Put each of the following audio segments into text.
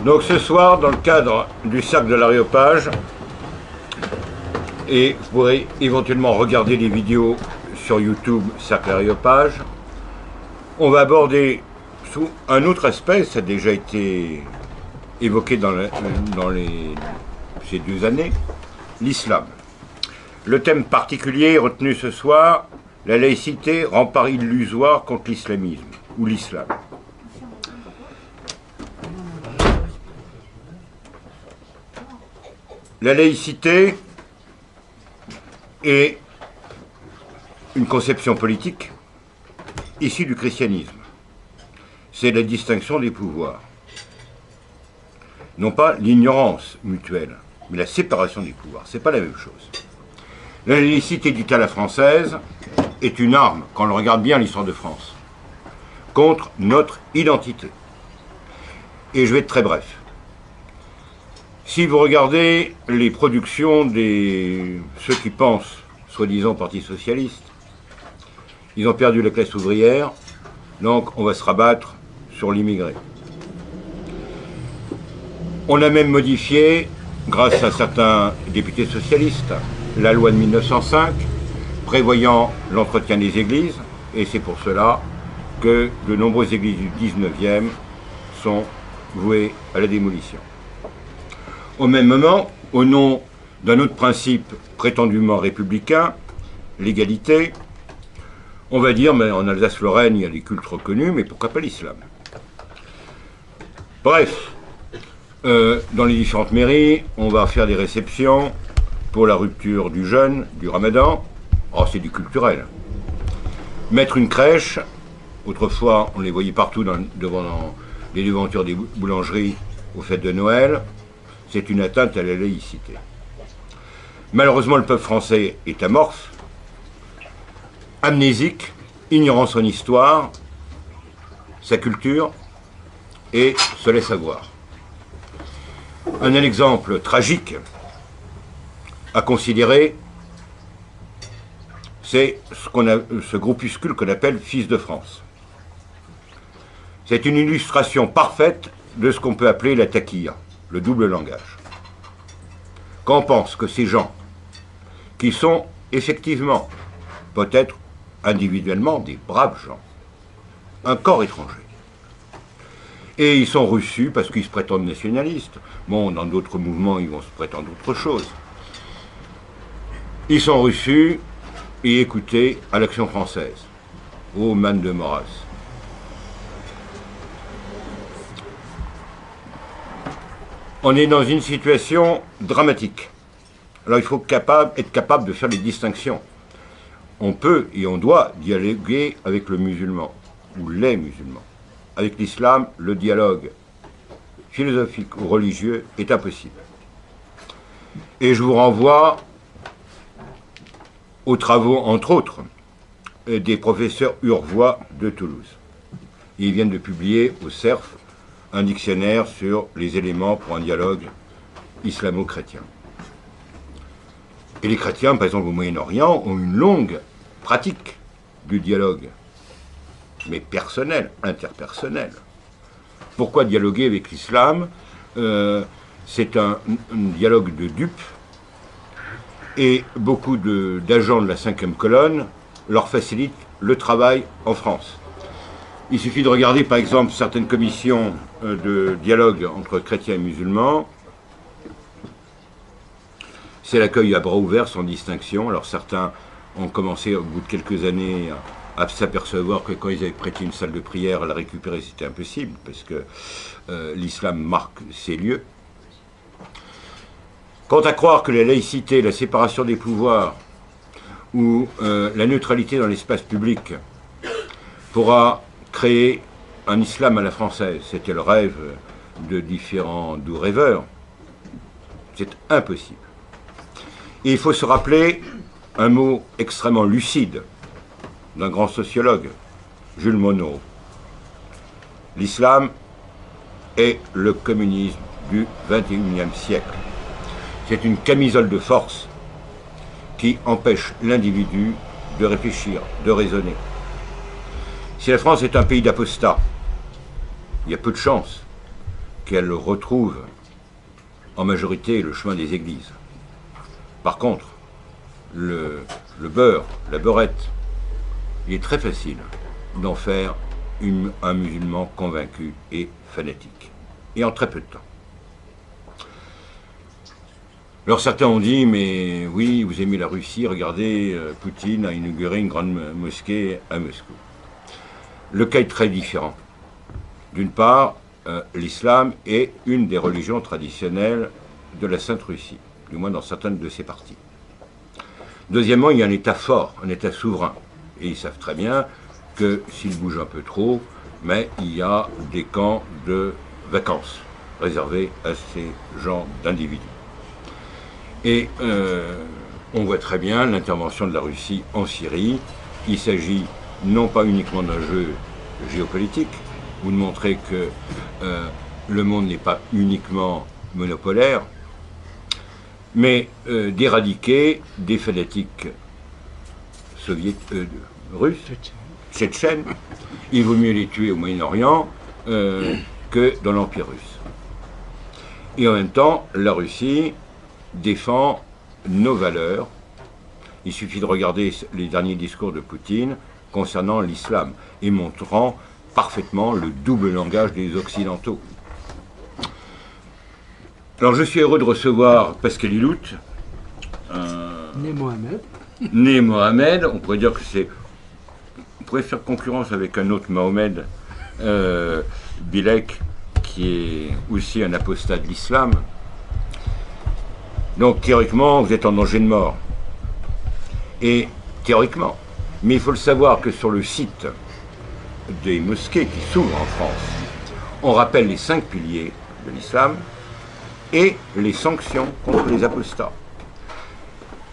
Donc ce soir, dans le cadre du cercle de l'Aréopage, et vous pourrez éventuellement regarder des vidéos sur YouTube Cercle Aréopage, on va aborder sous un autre aspect, ça a déjà été évoqué dans ces 2 années, l'islam. Le thème particulier retenu ce soir, la laïcité, rempart illusoire contre l'islamisme, ou l'islam. La laïcité est une conception politique issue du christianisme. C'est la distinction des pouvoirs. Non pas l'ignorance mutuelle, mais la séparation des pouvoirs. Ce n'est pas la même chose. La laïcité dite à la française est une arme, quand on regarde bien l'histoire de France, contre notre identité. Et je vais être très bref. Si vous regardez les productions de ceux qui pensent, soi-disant, Parti socialiste, ils ont perdu la classe ouvrière, donc on va se rabattre sur l'immigré. On a même modifié, grâce à certains députés socialistes, la loi de 1905, prévoyant l'entretien des églises, et c'est pour cela que de nombreuses églises du 19e sont vouées à la démolition. Au même moment, au nom d'un autre principe prétendument républicain, l'égalité, on va dire, mais en Alsace-Lorraine, il y a des cultes reconnus, mais pourquoi pas l'islam? Bref, dans les différentes mairies, on va faire des réceptions pour la rupture du jeûne, du ramadan. Oh, c'est du culturel. Mettre une crèche, autrefois, on les voyait partout devant les devantures des boulangeries aux fêtes de Noël. C'est une atteinte à la laïcité. Malheureusement, le peuple français est amorphe, amnésique, ignorant son histoire, sa culture, et se laisse avoir. Un exemple tragique à considérer, c'est ce groupuscule qu'on appelle Fils de France. C'est une illustration parfaite de ce qu'on peut appeler la taquilla, le double langage. Quand on pense que ces gens, qui sont effectivement, peut-être individuellement, des braves gens, un corps étranger, et ils sont reçus parce qu'ils se prétendent nationalistes. Bon, dans d'autres mouvements, ils vont se prétendre autre chose. Ils sont reçus et écoutés à l'Action française, au Man de Maurras. On est dans une situation dramatique. Alors il faut être capable de faire les distinctions. On peut et on doit dialoguer avec le musulman, ou les musulmans. Avec l'islam, le dialogue philosophique ou religieux est impossible. Et je vous renvoie aux travaux, entre autres, des professeurs urvois de Toulouse. Ils viennent de publier au CERF un dictionnaire sur les éléments pour un dialogue islamo-chrétien. Et les chrétiens, par exemple au Moyen-Orient, ont une longue pratique du dialogue, mais personnel, interpersonnel. Pourquoi dialoguer avec l'islam? C'est un dialogue de dupes, et beaucoup d'agents de la 5e colonne leur facilitent le travail en France. Il suffit de regarder par exemple certaines commissions de dialogue entre chrétiens et musulmans. C'est l'accueil à bras ouverts, sans distinction. Alors certains ont commencé au bout de quelques années à s'apercevoir que quand ils avaient prêté une salle de prière, à la récupérer c'était impossible, parce que l'islam marque ces lieux. Quant à croire que la laïcité, la séparation des pouvoirs ou la neutralité dans l'espace public pourra créer un islam à la française, c'était le rêve de différents doux rêveurs, c'est impossible. Et il faut se rappeler un mot extrêmement lucide d'un grand sociologue, Jules Monod. L'islam est le communisme du XXIe siècle. C'est une camisole de force qui empêche l'individu de réfléchir, de raisonner. Si la France est un pays d'apostats, il y a peu de chances qu'elle retrouve en majorité le chemin des églises. Par contre, le beurre, la beurrette, il est très facile d'en faire un musulman convaincu et fanatique, et en très peu de temps. Alors certains ont dit, mais oui, vous aimez la Russie, regardez, Poutine a inauguré une grande mosquée à Moscou. Le cas est très différent. D'une part, l'islam est une des religions traditionnelles de la Sainte Russie, du moins dans certaines de ses parties. Deuxièmement, il y a un État fort, un État souverain. Et ils savent très bien que s'ils bougent un peu trop, mais il y a des camps de vacances réservés à ces genres d'individus. Et on voit très bien l'intervention de la Russie en Syrie. Il s'agit non pas uniquement d'un jeu géopolitique, ou de montrer que le monde n'est pas uniquement monopolaire, mais d'éradiquer des fanatiques russes, tchétchènes. Il vaut mieux les tuer au Moyen-Orient que dans l'Empire russe. Et en même temps, la Russie défend nos valeurs. Il suffit de regarder les derniers discours de Poutine concernant l'islam et montrant parfaitement le double langage des Occidentaux. Alors je suis heureux de recevoir Pascal Ilout, Né Mohamed. Né Mohamed, on pourrait dire que c'est... On pourrait faire concurrence avec un autre Mohamed, Bilek, qui est aussi un apostat de l'islam. Donc théoriquement, vous êtes en danger de mort. Et théoriquement, mais il faut le savoir que sur le site des mosquées qui s'ouvrent en France, on rappelle les 5 piliers de l'islam et les sanctions contre les apostats.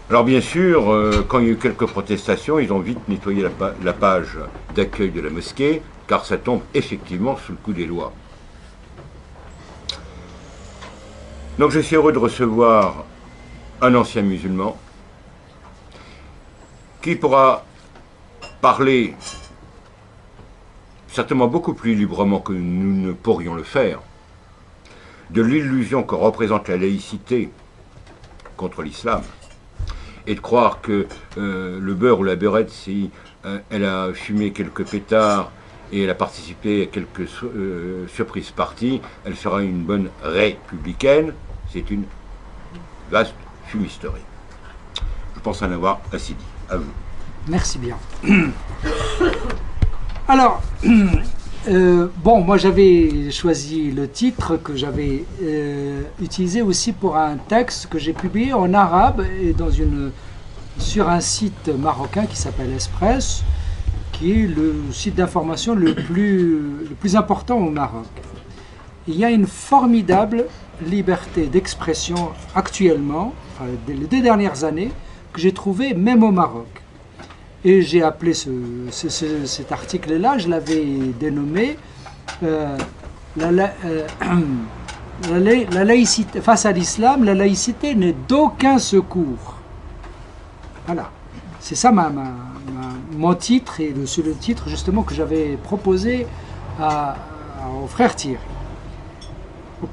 Alors bien sûr, quand il y a eu quelques protestations, ils ont vite nettoyé la page d'accueil de la mosquée, car ça tombe effectivement sous le coup des lois. Donc je suis heureux de recevoir un ancien musulman qui pourra parler certainement beaucoup plus librement que nous ne pourrions le faire de l'illusion que représente la laïcité contre l'islam, et de croire que le beurre ou la beurrette, si elle a fumé quelques pétards et elle a participé à quelques surprises parties, elle sera une bonne républicaine. C'est une vaste fumisterie. Je pense en avoir assez dit. À vous. Merci bien. Alors, bon, moi j'avais choisi le titre que j'avais utilisé aussi pour un texte que j'ai publié en arabe et sur un site marocain qui s'appelle Express, qui est le site d'information le plus important au Maroc. Il y a une formidable liberté d'expression actuellement, enfin, les 2 dernières années, que j'ai trouvé même au Maroc. Et j'ai appelé cet article-là, je l'avais dénommé la laïcité, face à l'islam, la laïcité n'est d'aucun secours. Voilà, c'est ça mon titre, et c'est le titre justement que j'avais proposé au frère Thierry.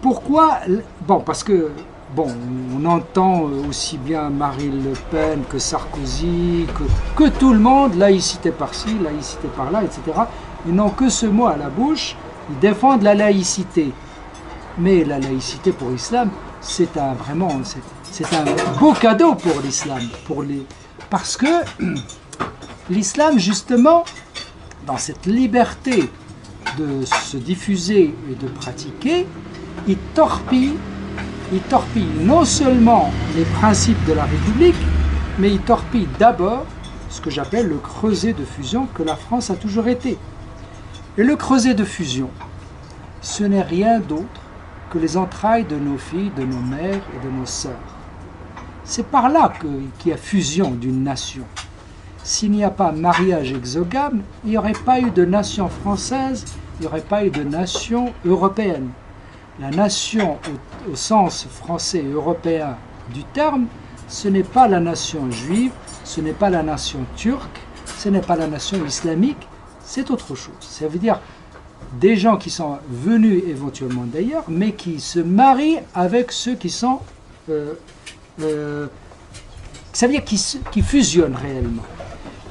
Pourquoi? Bon, parce que bon, on entend aussi bien Marine Le Pen que Sarkozy, que tout le monde, laïcité par-ci, laïcité par-là, etc. Ils n'ont que ce mot à la bouche, ils défendent la laïcité. Mais la laïcité pour l'islam, c'est un beau cadeau pour l'islam. Parce que l'islam, justement, dans cette liberté de se diffuser et de pratiquer, il torpille non seulement les principes de la République, mais il torpille d'abord ce que j'appelle le creuset de fusion que la France a toujours été. Et le creuset de fusion, ce n'est rien d'autre que les entrailles de nos filles, de nos mères et de nos sœurs. C'est par là qu'il y a fusion d'une nation. S'il n'y a pas mariage exogame, il n'y aurait pas eu de nation française, il n'y aurait pas eu de nation européenne. La nation au sens français et européen du terme, ce n'est pas la nation juive, ce n'est pas la nation turque, ce n'est pas la nation islamique, c'est autre chose. Ça veut dire, des gens qui sont venus éventuellement d'ailleurs, mais qui se marient avec ceux qui sont... ça veut dire qui fusionnent réellement.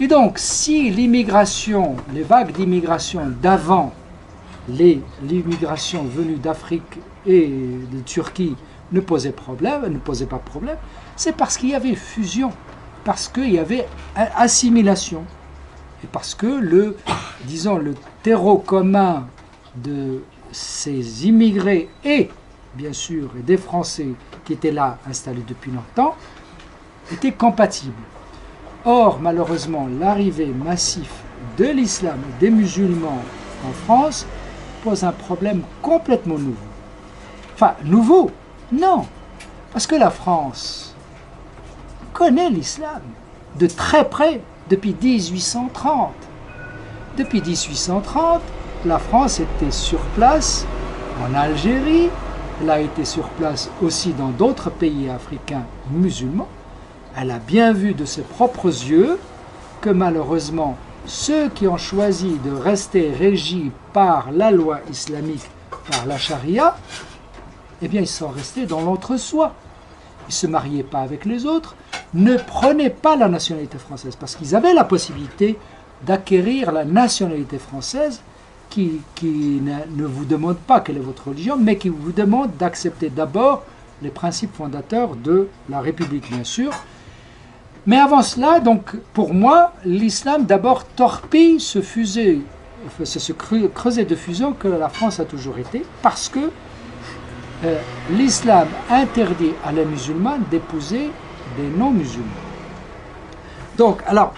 Et donc, si l'immigration, les vagues d'immigration d'avant, l'immigration venue d'Afrique et de Turquie ne posait pas problème, c'est parce qu'il y avait fusion, parce qu'il y avait assimilation, et parce que le terreau commun de ces immigrés et, bien sûr, des Français qui étaient là, installés depuis longtemps, était compatible. Or, malheureusement, l'arrivée massive de l'islam et des musulmans en France pose un problème complètement nouveau. Enfin, nouveau, non, parce que la France connaît l'islam de très près depuis 1830. Depuis 1830, la France était sur place en Algérie, elle a été sur place aussi dans d'autres pays africains musulmans. Elle a bien vu de ses propres yeux que malheureusement, ceux qui ont choisi de rester régis par la loi islamique, par la charia, eh bien ils sont restés dans l'entre-soi. Ils ne se mariaient pas avec les autres, ne prenaient pas la nationalité française, parce qu'ils avaient la possibilité d'acquérir la nationalité française qui ne vous demande pas quelle est votre religion, mais qui vous demande d'accepter d'abord les principes fondateurs de la République, bien sûr. Mais avant cela, donc, pour moi, l'islam d'abord torpille ce creuset de fusion que la France a toujours été, parce que l'islam interdit à les musulmans d'épouser des non-musulmans. Donc, alors,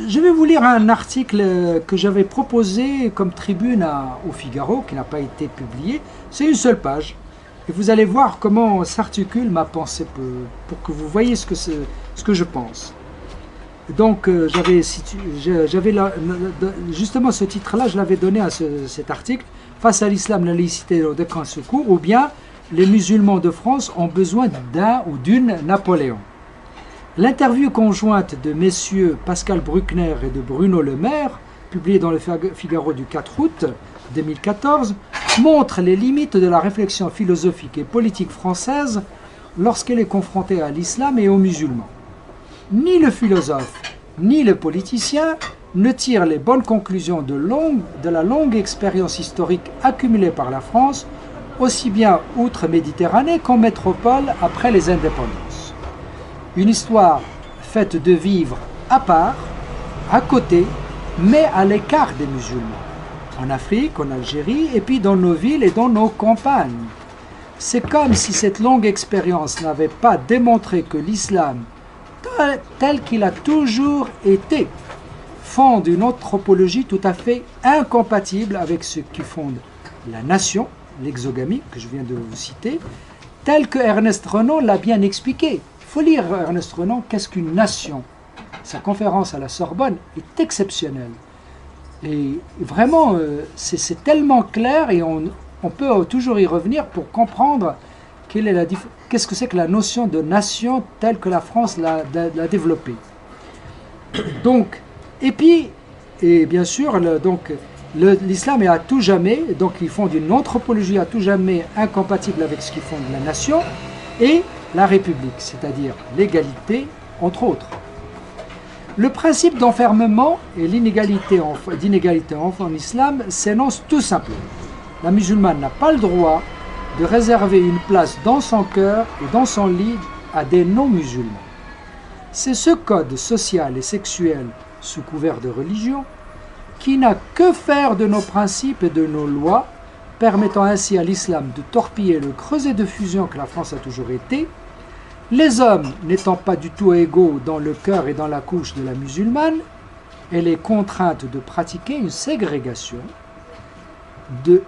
je vais vous lire un article que j'avais proposé comme tribune au Figaro, qui n'a pas été publié. C'est une seule page. Et vous allez voir comment s'articule ma pensée pour que vous voyez ce que je pense. Donc, justement ce titre-là, je l'avais donné à cet article. Face à l'islam, la laïcité au décran secours, ou bien les musulmans de France ont besoin d'un ou d'une Napoléon. L'interview conjointe de messieurs Pascal Bruckner et de Bruno Le Maire, publiée dans le Figaro du 4 août 2014, montre les limites de la réflexion philosophique et politique française lorsqu'elle est confrontée à l'islam et aux musulmans. Ni le philosophe, ni le politicien ne tirent les bonnes conclusions de la longue expérience historique accumulée par la France, aussi bien outre-Méditerranée qu'en métropole après les indépendances. Une histoire faite de vivre à part, à côté, mais à l'écart des musulmans, en Afrique, en Algérie, et puis dans nos villes et dans nos campagnes. C'est comme si cette longue expérience n'avait pas démontré que l'islam, tel qu'il a toujours été, fonde une anthropologie tout à fait incompatible avec ce qui fonde la nation, l'exogamie, que je viens de vous citer, tel que Ernest Renan l'a bien expliqué. Il faut lire Ernest Renan, qu'est-ce qu'une nation? Sa conférence à la Sorbonne est exceptionnelle. Et vraiment, c'est tellement clair et on peut toujours y revenir pour comprendre qu'est-ce que c'est que la notion de nation telle que la France l'a développée. Donc, et bien sûr, l'islam est à tout jamais, donc ils font une anthropologie à tout jamais incompatible avec ce qui fonde la nation et la République, c'est-à-dire l'égalité, entre autres. Le principe d'enfermement et d'inégalité en islam s'énonce tout simplement. La musulmane n'a pas le droit de réserver une place dans son cœur et dans son lit à des non-musulmans. C'est ce code social et sexuel sous couvert de religion qui n'a que faire de nos principes et de nos lois, permettant ainsi à l'islam de torpiller le creuset de fusion que la France a toujours été, les hommes n'étant pas du tout égaux dans le cœur et dans la couche de la musulmane, elle est contrainte de pratiquer une ségrégation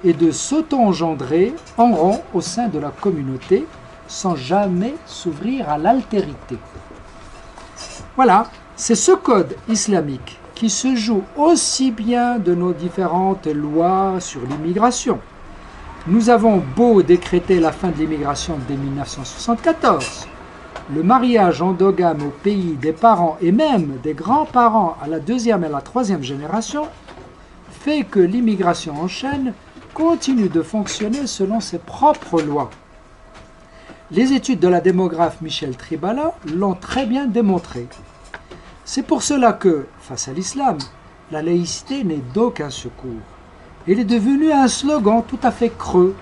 et de s'auto-engendrer en rang au sein de la communauté sans jamais s'ouvrir à l'altérité. Voilà, c'est ce code islamique qui se joue aussi bien de nos différentes lois sur l'immigration. Nous avons beau décréter la fin de l'immigration dès 1974, le mariage endogame au pays des parents et même des grands-parents à la deuxième et la troisième génération fait que l'immigration en chaîne continue de fonctionner selon ses propres lois. Les études de la démographe Michel Tribala l'ont très bien démontré. C'est pour cela que, face à l'islam, la laïcité n'est d'aucun secours. Elle est devenue un slogan tout à fait creux,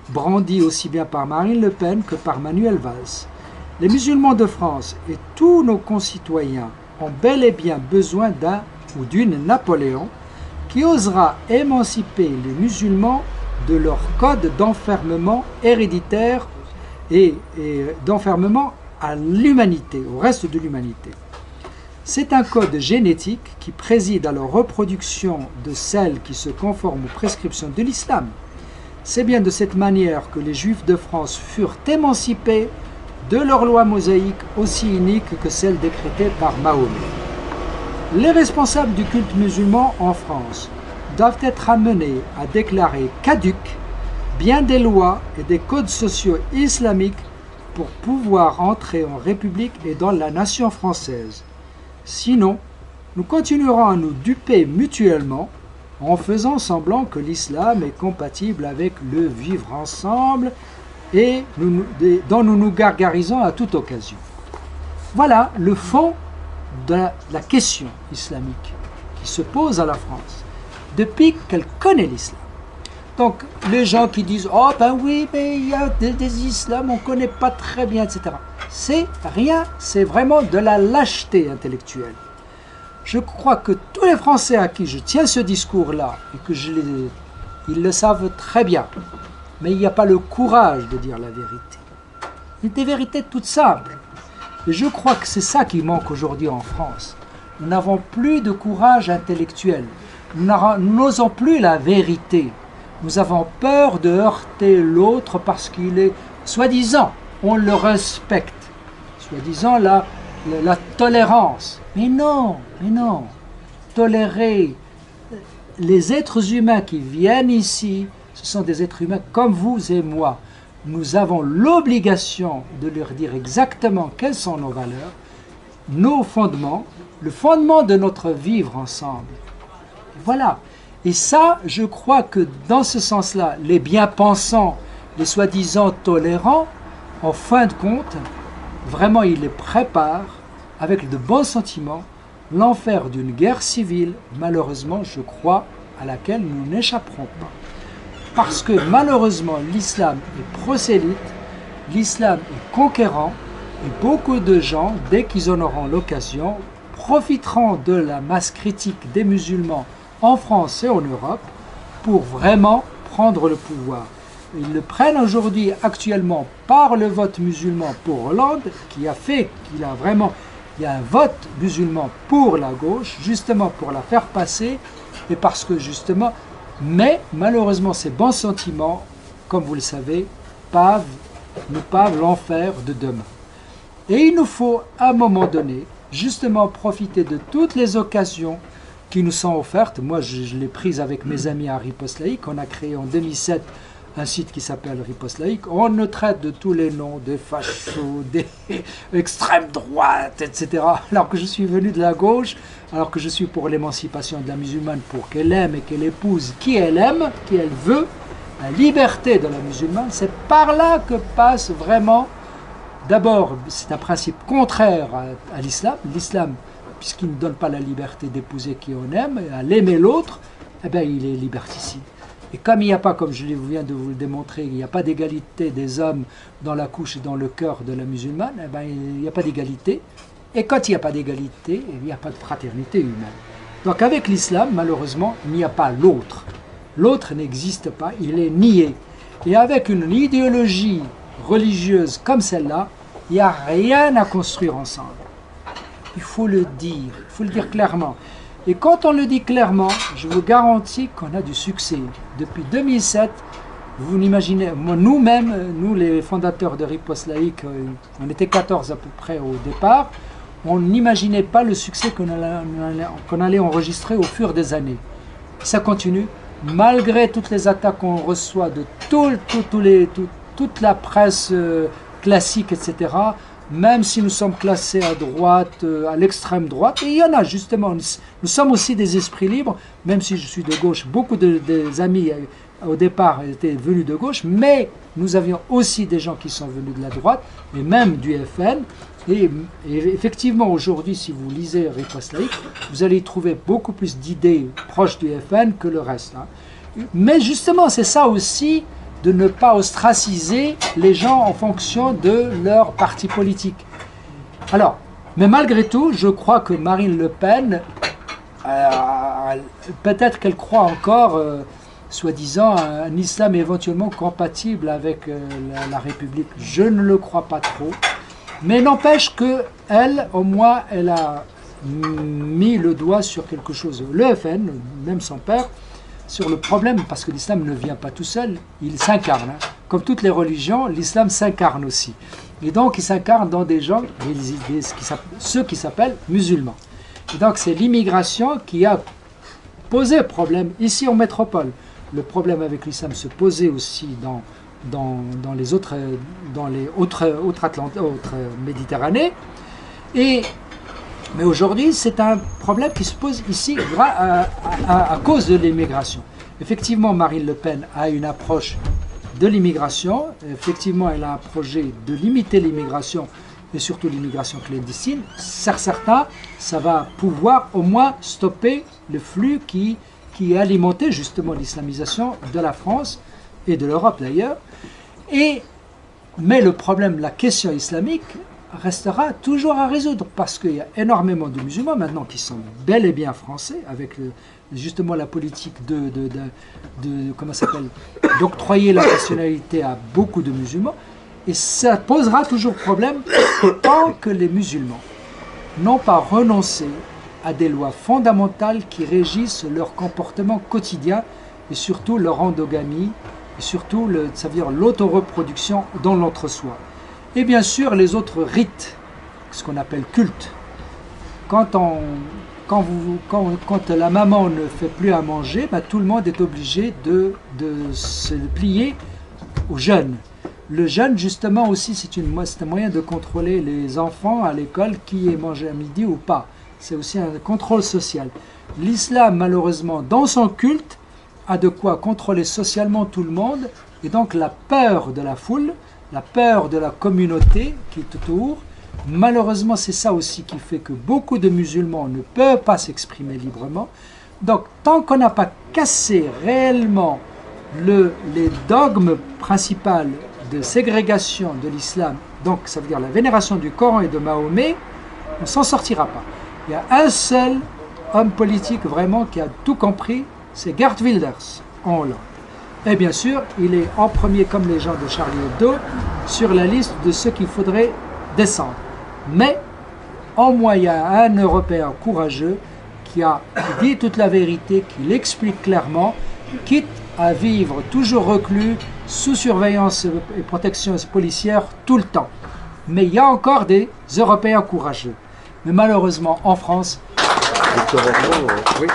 brandi aussi bien par Marine Le Pen que par Manuel Valls. Les musulmans de France et tous nos concitoyens ont bel et bien besoin d'un ou d'une Napoléon qui osera émanciper les musulmans de leur code d'enfermement héréditaire et d'enfermement à l'humanité, au reste de l'humanité. C'est un code génétique qui préside à la reproduction de celles qui se conforment aux prescriptions de l'islam. C'est bien de cette manière que les Juifs de France furent émancipés de leur loi mosaïque aussi inique que celle décrétée par Mahomet. Les responsables du culte musulman en France doivent être amenés à déclarer caduques bien des lois et des codes sociaux islamiques pour pouvoir entrer en République et dans la nation française. Sinon, nous continuerons à nous duper mutuellement en faisant semblant que l'islam est compatible avec le vivre ensemble et dont nous nous gargarisons à toute occasion. Voilà le fond de la question islamique qui se pose à la France depuis qu'elle connaît l'islam. Donc, les gens qui disent « Oh ben oui, mais il y a des islams, on ne connaît pas très bien, etc. » C'est rien, c'est vraiment de la lâcheté intellectuelle. Je crois que tous les Français à qui je tiens ce discours-là, et que ils le savent très bien, mais il n'y a pas le courage de dire la vérité. Il y a des vérités toutes simples. Et je crois que c'est ça qui manque aujourd'hui en France. Nous n'avons plus de courage intellectuel. Nous n'osons plus la vérité. Nous avons peur de heurter l'autre parce qu'il est, soi-disant, on le respecte. Soi-disant, la tolérance. Mais non. Tolérer les êtres humains qui viennent ici, ce sont des êtres humains comme vous et moi. Nous avons l'obligation de leur dire exactement quelles sont nos valeurs, nos fondements, le fondement de notre vivre ensemble. Voilà. Et ça, je crois que dans ce sens-là, les bien-pensants, les soi-disant tolérants, en fin de compte, vraiment, ils les préparent avec de bons sentiments, l'enfer d'une guerre civile, malheureusement, je crois, à laquelle nous n'échapperons pas. Parce que malheureusement, l'islam est prosélyte, l'islam est conquérant, et beaucoup de gens, dès qu'ils en auront l'occasion, profiteront de la masse critique des musulmans en France et en Europe pour vraiment prendre le pouvoir. Ils le prennent aujourd'hui actuellement par le vote musulman pour Hollande, qui a fait qu'il y a un vote musulman pour la gauche, justement pour la faire passer, et parce que justement, mais malheureusement ces bons sentiments, comme vous le savez, nous pavent l'enfer de demain. Et il nous faut à un moment donné, justement profiter de toutes les occasions qui nous sont offertes. Moi, je l'ai prise avec mes amis à Riposte Laïque. On a créé en 2007 un site qui s'appelle Riposte Laïque. On nous traite de tous les noms, des fachos, des extrêmes droites, etc. Alors que je suis venu de la gauche, alors que je suis pour l'émancipation de la musulmane, pour qu'elle aime et qu'elle épouse qui elle aime, qui elle veut, la liberté de la musulmane. C'est par là que passe vraiment. D'abord, c'est un principe contraire à l'islam. L'islam, puisqu'il ne donne pas la liberté d'épouser qui on aime, à l'aimer l'autre, eh bien, il est liberticide. Et comme il n'y a pas, comme je viens de vous le démontrer, il n'y a pas d'égalité des hommes dans la couche et dans le cœur de la musulmane, eh bien, il n'y a pas d'égalité. Et quand il n'y a pas d'égalité, il n'y a pas de fraternité humaine. Donc avec l'islam, malheureusement, il n'y a pas l'autre. L'autre n'existe pas, il est nié. Et avec une idéologie religieuse comme celle-là, il n'y a rien à construire ensemble. Il faut le dire clairement. Et quand on le dit clairement, je vous garantis qu'on a du succès. Depuis 2007, vous n'imaginez, nous-mêmes, nous les fondateurs de Riposte Laïque, on était 14 à peu près au départ, on n'imaginait pas le succès qu'on allait enregistrer au fur des années. Ça continue, malgré toutes les attaques qu'on reçoit de toute la presse classique, etc. même si nous sommes classés à droite, à l'extrême droite, et il y en a justement, nous sommes aussi des esprits libres, même si je suis de gauche, beaucoup des amis au départ étaient venus de gauche, mais nous avions aussi des gens qui sont venus de la droite, et même du FN, et effectivement aujourd'hui, si vous lisez Riposte laïque, vous allez y trouver beaucoup plus d'idées proches du FN que le reste. Hein. Mais justement, c'est ça aussi, de ne pas ostraciser les gens en fonction de leur parti politique. Alors, mais malgré tout, je crois que Marine Le Pen, peut-être qu'elle croit encore, soi-disant, un islam éventuellement compatible avec la République. Je ne le crois pas trop. Mais n'empêche qu'elle, au moins, elle a mis le doigt sur quelque chose. Le FN, même son père, sur le problème, parce que l'islam ne vient pas tout seul, il s'incarne. Hein. Comme toutes les religions, l'islam s'incarne aussi. Et donc, il s'incarne dans des gens, ceux qui s'appellent musulmans. Et donc, c'est l'immigration qui a posé problème ici en métropole. Le problème avec l'islam se posait aussi dans les autres Méditerranées. Mais aujourd'hui, c'est un problème qui se pose ici à cause de l'immigration. Effectivement, Marine Le Pen a une approche de l'immigration. Effectivement, elle a un projet de limiter l'immigration, et surtout l'immigration clandestine. Certains, ça va pouvoir au moins stopper le flux qui alimentait justement l'islamisation de la France et de l'Europe d'ailleurs. Mais le problème, la question islamique, restera toujours à résoudre parce qu'il y a énormément de musulmans maintenant qui sont bel et bien français avec justement la politique d'octroyer la nationalité à beaucoup de musulmans, et ça posera toujours problème tant que les musulmans n'ont pas renoncé à des lois fondamentales qui régissent leur comportement quotidien et surtout leur endogamie et surtout ça veut dire l'autoreproduction dans l'entre-soi. Et bien sûr, les autres rites, ce qu'on appelle culte. Quand la maman ne fait plus à manger, bah, tout le monde est obligé de se plier au jeûne. Le jeûne, justement, aussi, c'est un moyen de contrôler les enfants à l'école qui est mangé à midi ou pas. C'est aussi un contrôle social. L'islam, malheureusement, dans son culte, a de quoi contrôler socialement tout le monde, et donc la peur de la foule, la peur de la communauté qui est autour. Malheureusement, c'est ça aussi qui fait que beaucoup de musulmans ne peuvent pas s'exprimer librement. Donc, tant qu'on n'a pas cassé réellement les dogmes principaux de ségrégation de l'islam, donc ça veut dire la vénération du Coran et de Mahomet, on ne s'en sortira pas. Il y a un seul homme politique vraiment qui a tout compris, c'est Geert Wilders en Hollande. Et bien sûr, il est en premier, comme les gens de Charlie Hebdo, sur la liste de ceux qu'il faudrait descendre. Mais, en moins, il y a un Européen courageux qui dit toute la vérité, qui l'explique clairement, quitte à vivre toujours reclus, sous surveillance et protection policière tout le temps. Mais il y a encore des Européens courageux. Mais malheureusement, en France... Oui.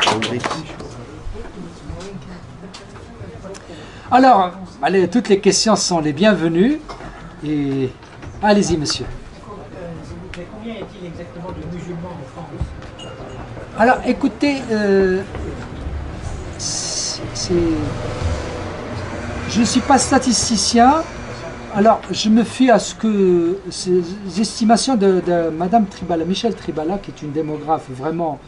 Alors, allez, toutes les questions sont les bienvenues. Et allez-y, monsieur. Combien est-il exactement de musulmans en France? Alors, écoutez, je ne suis pas statisticien. Alors, je me fie à ces estimations de Madame Tribala, Michel Tribala, qui est une démographe vraiment,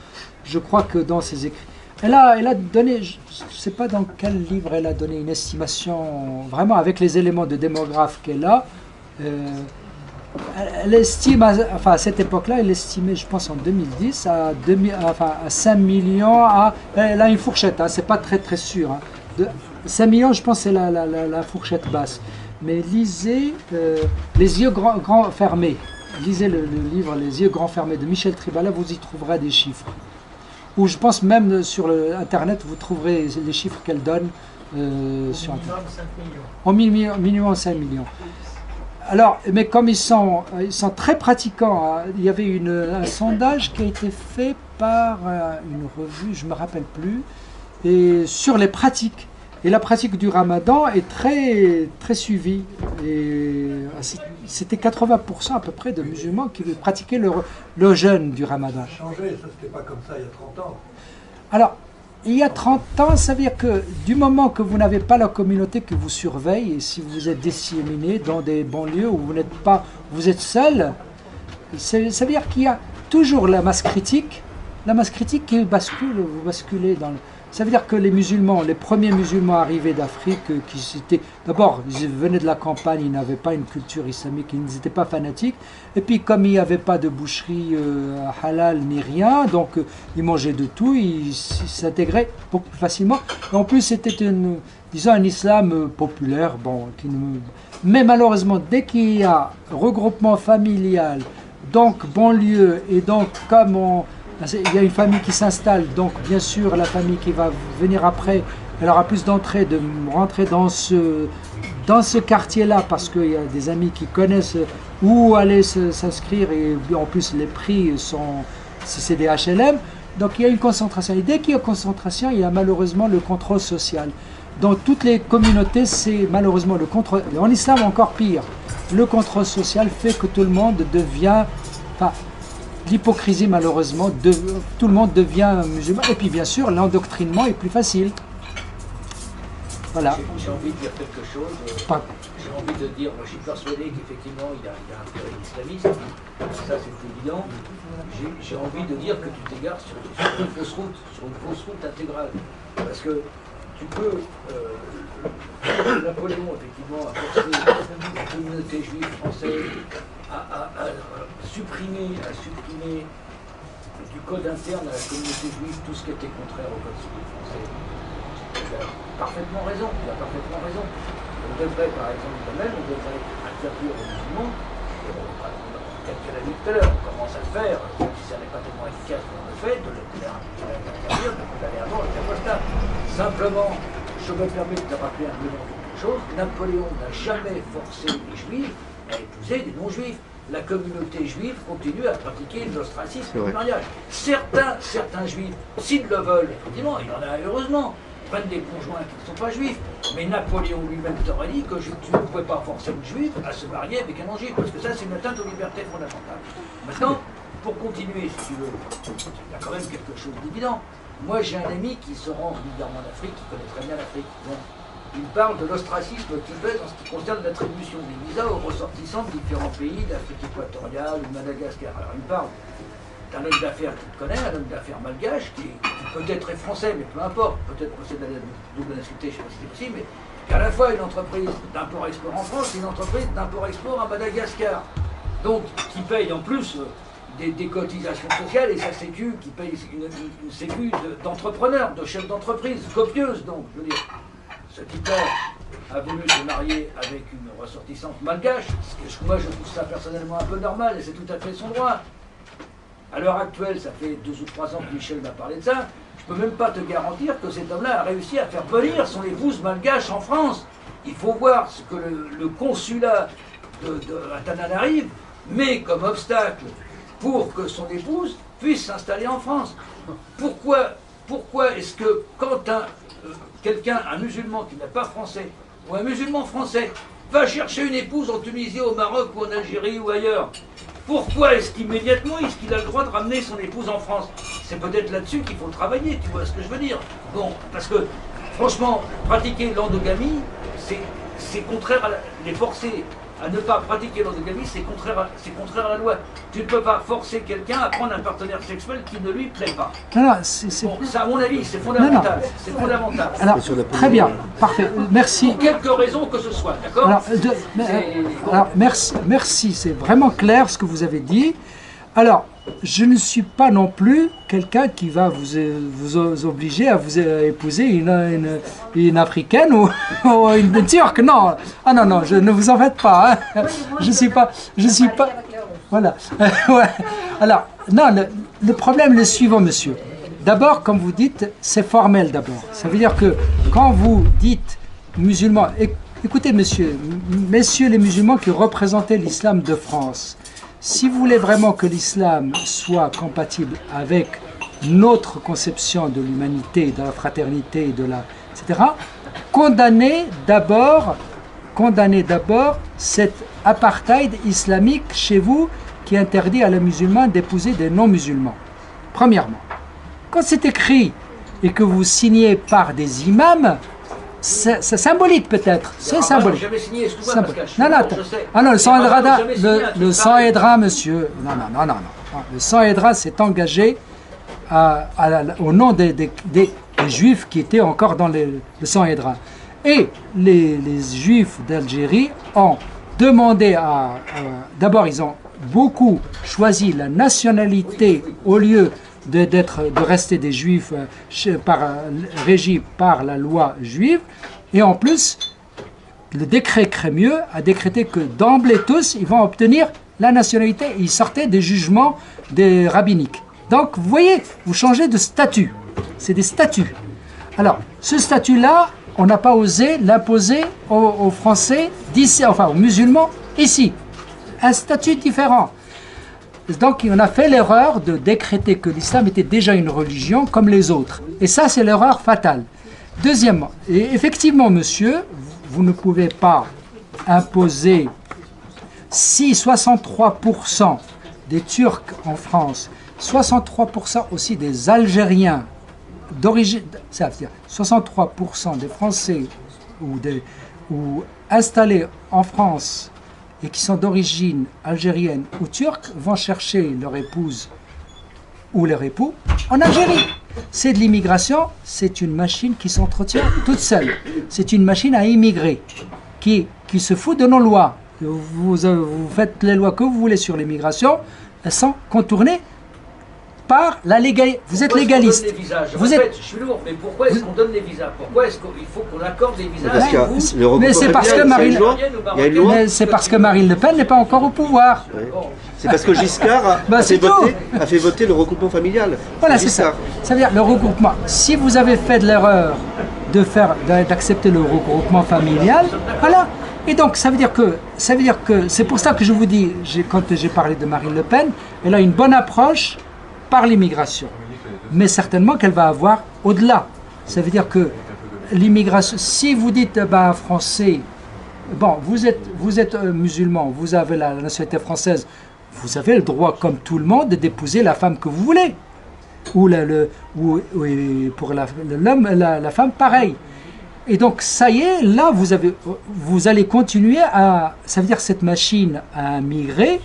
je crois que dans ses écrits. Elle a donné, je ne sais pas dans quel livre elle a donné une estimation, vraiment avec les éléments de démographe qu'elle a. Elle estime, à cette époque-là, elle estimait, je pense en 2010, à 5 millions, elle a une fourchette, hein, c'est pas très très sûr. Hein. 5 millions, je pense, c'est la fourchette basse. Mais lisez Les yeux grands fermés. Lisez le livre Les yeux grands fermés de Michel Tribala, vous y trouverez des chiffres. Ou je pense même sur Internet, vous trouverez les chiffres qu'elle donne sur Internet. En minimum 5 millions. Alors, mais comme ils sont très pratiquants, hein, il y avait un sondage qui a été fait par une revue, je ne me rappelle plus, et sur les pratiques. Et la pratique du ramadan est très, très suivie. c'était 80% à peu près de musulmans qui pratiquaient le jeûne du Ramadan. Ça a changé, ça c'était pas comme ça il y a 30 ans. Alors, il y a 30 ans, ça veut dire que du moment que vous n'avez pas la communauté qui vous surveille, et si vous êtes disséminé dans des banlieues où vous êtes seul, ça veut dire qu'il y a toujours la masse critique qui bascule, vous basculez dans le... Ça veut dire que les musulmans, les premiers musulmans arrivés d'Afrique, d'abord, ils venaient de la campagne, ils n'avaient pas une culture islamique, ils n'étaient pas fanatiques. Et puis, comme il n'y avait pas de boucherie halal ni rien, donc ils mangeaient de tout, ils s'intégraient beaucoup plus facilement. Et en plus, c'était disons, un islam populaire, bon, mais malheureusement, dès qu'il y a regroupement familial, donc banlieue, et donc comme il y a une famille qui s'installe, donc bien sûr la famille qui va venir après, elle aura plus d'entrée, de rentrer dans ce quartier-là, parce qu'il y a des amis qui connaissent où aller s'inscrire, et en plus les prix c'est des HLM, donc il y a une concentration. Et dès qu'il y a concentration, il y a malheureusement le contrôle social. Dans toutes les communautés, c'est malheureusement le contrôle, et en islam encore pire, le contrôle social fait que tout le monde devient... L'hypocrisie, malheureusement, tout le monde devient musulman. Et puis, bien sûr, l'endoctrinement est plus facile. Voilà. J'ai envie de dire quelque chose. J'ai envie de dire, moi, je suis persuadé qu'effectivement, il y a un intérêt islamiste. Ça, c'est évident. J'ai envie de dire que tu t'égares sur une fausse route intégrale. Parce que tu peux... Napoléon, effectivement, a forcé la communauté juive française à supprimer du code interne à la communauté juive tout ce qui était contraire au code civil français. Il a parfaitement raison. On devrait, par exemple, on devrait interdire aux musulmans, quelqu'un l'a dit tout à l'heure, on commence à le faire, si ça n'est pas tellement efficace qu'on le fait, de l'interdire, de condamner à mort les apostats. Simplement, je me permets de te rappeler un moment quelque chose, Napoléon n'a jamais forcé les juifs à épouser des non-juifs. La communauté juive continue à pratiquer l'ostracisme du mariage. Certains juifs, s'ils le veulent, effectivement, il y en a heureusement, prennent des conjoints qui ne sont pas juifs. Mais Napoléon lui-même t'aurait dit que tu ne pouvais pas forcer une juive à se marier avec un non-juif, parce que ça, c'est une atteinte aux libertés fondamentales. Maintenant, pour continuer, si tu veux, il y a quand même quelque chose d'évident. Moi, j'ai un ami qui se rend régulièrement en Afrique, qui connaît très bien l'Afrique. Il parle de l'ostracisme tibet en ce qui concerne l'attribution des visas aux ressortissants de différents pays d'Afrique équatoriale ou de Madagascar. Alors il parle d'un homme d'affaires qu'il connaît, un homme d'affaires malgache, qui peut-être est français, mais peu importe, peut-être possède la double nationalité, je ne sais pas si c'est possible, mais qui à la fois une entreprise d'import-export en France et une entreprise d'import-export à Madagascar. Donc qui paye en plus des cotisations sociales et sa sécu, qui paye une sécu d'entrepreneur, de chef d'entreprise, copieuse donc, je veux dire. Ce type-là a voulu se marier avec une ressortissante malgache, ce que moi je trouve ça personnellement un peu normal et c'est tout à fait son droit. À l'heure actuelle, ça fait 2 ou 3 ans que Michel m'a parlé de ça, je ne peux même pas te garantir que cet homme-là a réussi à faire venir son épouse malgache en France. Il faut voir ce que le consulat de Antananarive met comme obstacle pour que son épouse puisse s'installer en France. Pourquoi est-ce que quand un musulman qui n'est pas français, ou un musulman français, va chercher une épouse en Tunisie, au Maroc, ou en Algérie, ou ailleurs, pourquoi est-ce qu'immédiatement, il a le droit de ramener son épouse en France? C'est peut-être là-dessus qu'il faut travailler, tu vois ce que je veux dire? Bon, parce que, franchement, pratiquer l'endogamie, c'est contraire à les forcer à ne pas pratiquer l'endogamie, c'est contraire à la loi. Tu ne peux pas forcer quelqu'un à prendre un partenaire sexuel qui ne lui plaît pas. Non, bon, ça, à mon avis, c'est fondamental. Non. C'est fondamental. Alors, très bien, parfait, merci. Pour quelque raison que ce soit, d'accord? Alors, merci, c'est vraiment clair ce que vous avez dit. Alors, je ne suis pas non plus quelqu'un qui va vous obliger à vous épouser une africaine ou une turque, non. Ah non, ne vous en faites pas. Hein. Je suis pas. Voilà. Ouais. Alors, non, le problème est le suivant, monsieur. D'abord, comme vous dites, c'est formel d'abord. Ça veut dire que quand vous dites musulmans, écoutez, messieurs les musulmans qui représentaient l'islam de France, si vous voulez vraiment que l'islam soit compatible avec notre conception de l'humanité, de la fraternité, etc., condamnez d'abord condamner d'abord cet apartheid islamique chez vous qui interdit à les musulmans d'épouser des non-musulmans. Premièrement, quand c'est écrit et que vous signez par des imams, c'est symbolique peut-être, c'est symbolique. Non, non, attends. Ah non, le sang aidera, monsieur. Non. Le sang aidera s'est engagé au nom des juifs qui étaient encore dans le sang aidera. Et les juifs d'Algérie ont demandé d'abord, ils ont beaucoup choisi la nationalité au lieu de rester des juifs régis par la loi juive. Et en plus, le décret Crémieux a décrété que d'emblée tous, ils vont obtenir la nationalité. Ils sortaient des jugements des rabbiniques. Donc, vous voyez, vous changez de statut. C'est des statuts. Alors, ce statut-là, on n'a pas osé l'imposer aux Français d'ici, enfin aux musulmans ici. Un statut différent. Donc, on a fait l'erreur de décréter que l'islam était déjà une religion comme les autres. Et ça, c'est l'erreur fatale. Deuxièmement, et effectivement, monsieur, vous ne pouvez pas imposer si 63% des Turcs en France, 63% aussi des Algériens d'origine, ça veut dire 63% des Français ou installés en France et qui sont d'origine algérienne ou turque vont chercher leur épouse ou leur époux en Algérie. C'est de l'immigration, c'est une machine qui s'entretient toute seule. C'est une machine à immigrer qui se fout de nos lois. Vous faites les lois que vous voulez sur l'immigration, elles sont contournées par la légalité. Vous êtes légaliste. Je suis lourd, mais pourquoi est-ce qu'on donne les visas? Pourquoi est-ce qu'il faut qu'on accorde des visas? Mais c'est parce que Marine Le Pen n'est pas encore au pouvoir. Ouais. C'est parce que Giscard a fait voter le regroupement familial. Voilà, c'est ça. Ça veut dire le regroupement. Si vous avez fait de l'erreur d'accepter le regroupement familial, voilà. Et donc, ça veut dire que c'est pour ça que je vous dis, quand j'ai parlé de Marine Le Pen, elle a une bonne approche par l'immigration. Mais certainement qu'elle va avoir au-delà. Ça veut dire que l'immigration, si vous dites, français, bon, vous êtes musulman, vous avez la nationalité française, vous avez le droit, comme tout le monde, d'épouser la femme que vous voulez. Ou pour l'homme, la femme, pareil. Et donc, ça y est, là, vous allez continuer ça veut dire que cette machine à migrer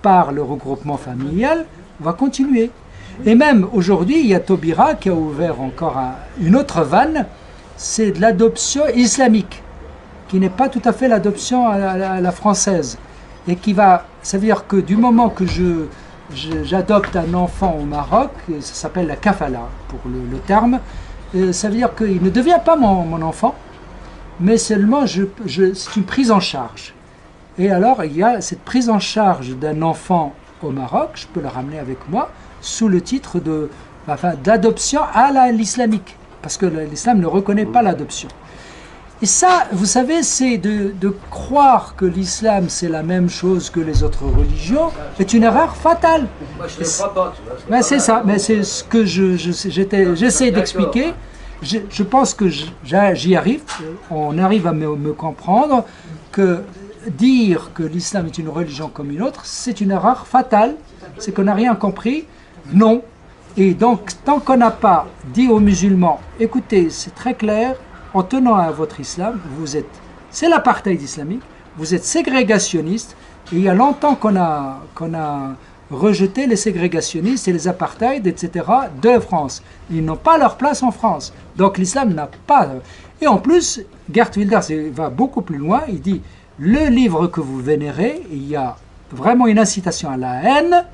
par le regroupement familial va continuer. Et même aujourd'hui, il y a Taubira qui a ouvert encore une autre vanne, c'est de l'adoption islamique, qui n'est pas tout à fait l'adoption à la française. Et ça veut dire que du moment que j'adopte un enfant au Maroc, ça s'appelle la kafala pour le terme, ça veut dire qu'il ne devient pas mon enfant, mais seulement c'est une prise en charge. Et alors, il y a cette prise en charge d'un enfant au Maroc, je peux le ramener avec moi, sous le titre d'adoption à l'islamique, parce que l'islam ne reconnaît pas l'adoption. Et ça, vous savez, c'est de croire que l'islam c'est la même chose que les autres religions, est une erreur fatale. Moi, je ne crois pas. Mais c'est ça, mais c'est ce que j'essaie d'expliquer. Je pense que j'y arrive, on arrive à me comprendre, que dire que l'islam est une religion comme une autre, c'est une erreur fatale, c'est qu'on n'a rien compris, non. Et donc, tant qu'on n'a pas dit aux musulmans, écoutez, c'est très clair, en tenant à votre islam, c'est l'apartheid islamique, vous êtes ségrégationniste, et il y a longtemps qu'on a rejeté les ségrégationnistes et les apartheids, etc., de France. Ils n'ont pas leur place en France. Donc l'islam n'a pas... Et en plus, Geert Wilders va beaucoup plus loin, il dit, le livre que vous vénérez, il y a vraiment une incitation à la haine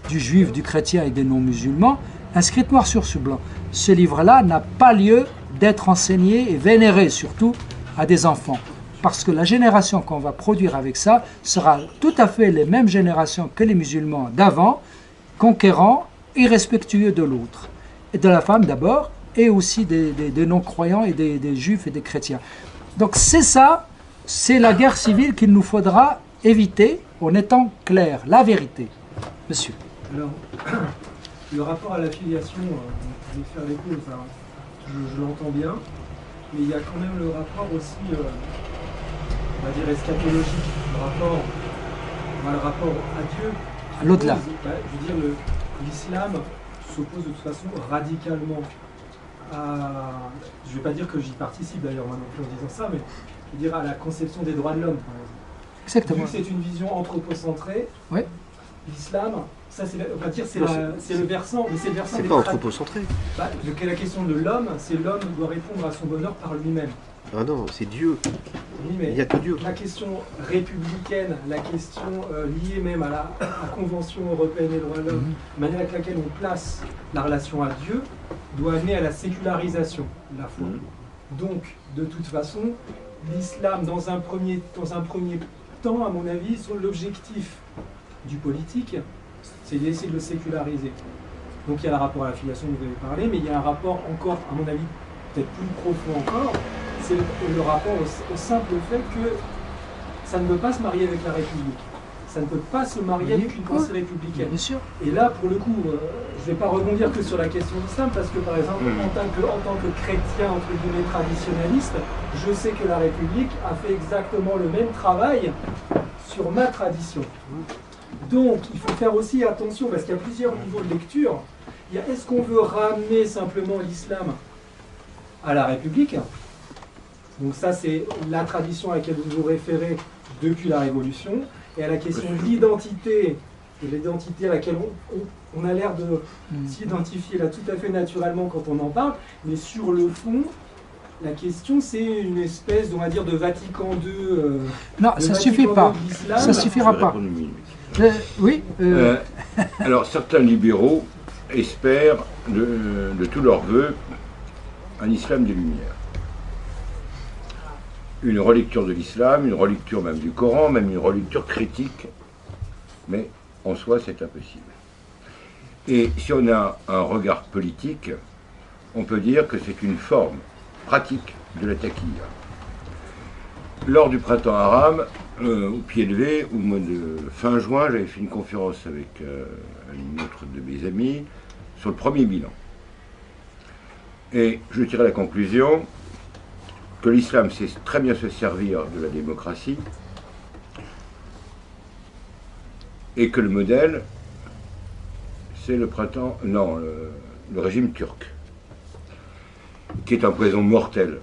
du juif, du chrétien et des non-musulmans, inscrite noir sur blanc. Ce livre-là n'a pas lieu d'être enseigné et vénéré, surtout à des enfants. Parce que la génération qu'on va produire avec ça sera tout à fait les mêmes générations que les musulmans d'avant, conquérants, irrespectueux de l'autre. Et de la femme d'abord, et aussi des non-croyants et des juifs et des chrétiens. Donc c'est ça, c'est la guerre civile qu'il nous faudra éviter en étant clair, la vérité. Monsieur. Alors, le rapport à la filiation, je vais faire l'écho, enfin, je l'entends bien, mais il y a quand même le rapport aussi on va dire, eschatologique, le rapport à Dieu. À l'au-delà. Je veux dire, l'islam s'oppose de toute façon radicalement à... Je ne vais pas dire que j'y participe d'ailleurs moi non plus en disant ça, mais je veux dire à la conception des droits de l'homme, par exemple. Exactement. Vu que c'est une vision anthropocentrée, Ouais. l'islam, ça c'est on va dire c'est le versant, mais c'est le versant C'est des pas anthropocentré. la question de l'homme, c'est l'homme doit répondre à son bonheur par lui-même. Ah non, c'est Dieu. Oui, mais Il n'y a que Dieu. la question républicaine, la question liée même à la Convention européenne des droits de l'homme, la manière avec laquelle on place la relation à Dieu, doit amener à la sécularisation de la foi. Donc, de toute façon, l'islam, dans un premier temps, à mon avis, l'objectif du politique, c'est d'essayer de le séculariser. Donc il y a le rapport à la filiation dont vous avez parlé, mais il y a un rapport encore, à mon avis, peut-être plus profond encore, c'est le rapport au simple fait que ça ne peut pas se marier avec la République. Ça ne peut pas se marier avec une pensée républicaine. Bien sûr. Et là, pour le coup, je ne vais pas rebondir que sur la question de l'islam, parce que par exemple, en tant que chrétien, entre guillemets, traditionnaliste, je sais que la République a fait exactement le même travail sur ma tradition. Donc, il faut faire aussi attention, parce qu'il y a plusieurs niveaux de lecture. Il y a, est-ce qu'on veut ramener simplement l'islam à la République? Donc ça, c'est la tradition à laquelle vous vous référez depuis la Révolution, et à la question de l'identité, et l'identité à laquelle on a l'air de s'identifier là tout à fait naturellement quand on en parle, mais sur le fond, la question c'est une espèce, on va dire, de Vatican II. Non, ça ne suffit pas. Ça ne suffira pas. Oui. Alors, certains libéraux espèrent de tous leurs voeux un islam des Lumières. Une relecture de l'islam, une relecture même du Coran, même une relecture critique, mais en soi c'est impossible. Et si on a un regard politique, on peut dire que c'est une forme pratique de la taqiyya. Lors du printemps arabe, au pied levé, au mois de fin juin, j'avais fait une conférence avec une autre de mes amis sur le premier bilan. Et je tirais la conclusion que l'islam sait très bien se servir de la démocratie et que le modèle, c'est le régime turc, qui est un poison mortel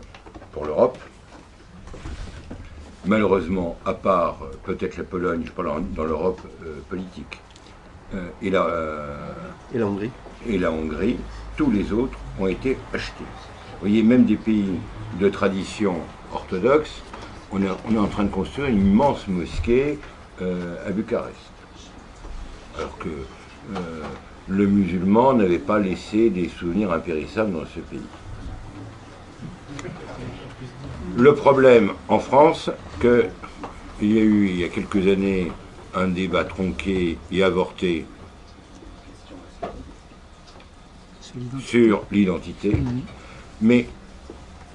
pour l'Europe. Malheureusement, à part peut-être la Pologne, je parle dans l'Europe politique, et la Hongrie. Et la Hongrie, tous les autres ont été achetés. Vous voyez, même des pays de tradition orthodoxe, on est en train de construire une immense mosquée à Bucarest. Alors que le musulman n'avait pas laissé des souvenirs impérissables dans ce pays. Le problème en France, qu'il y a eu il y a quelques années un débat tronqué et avorté sur l'identité, mais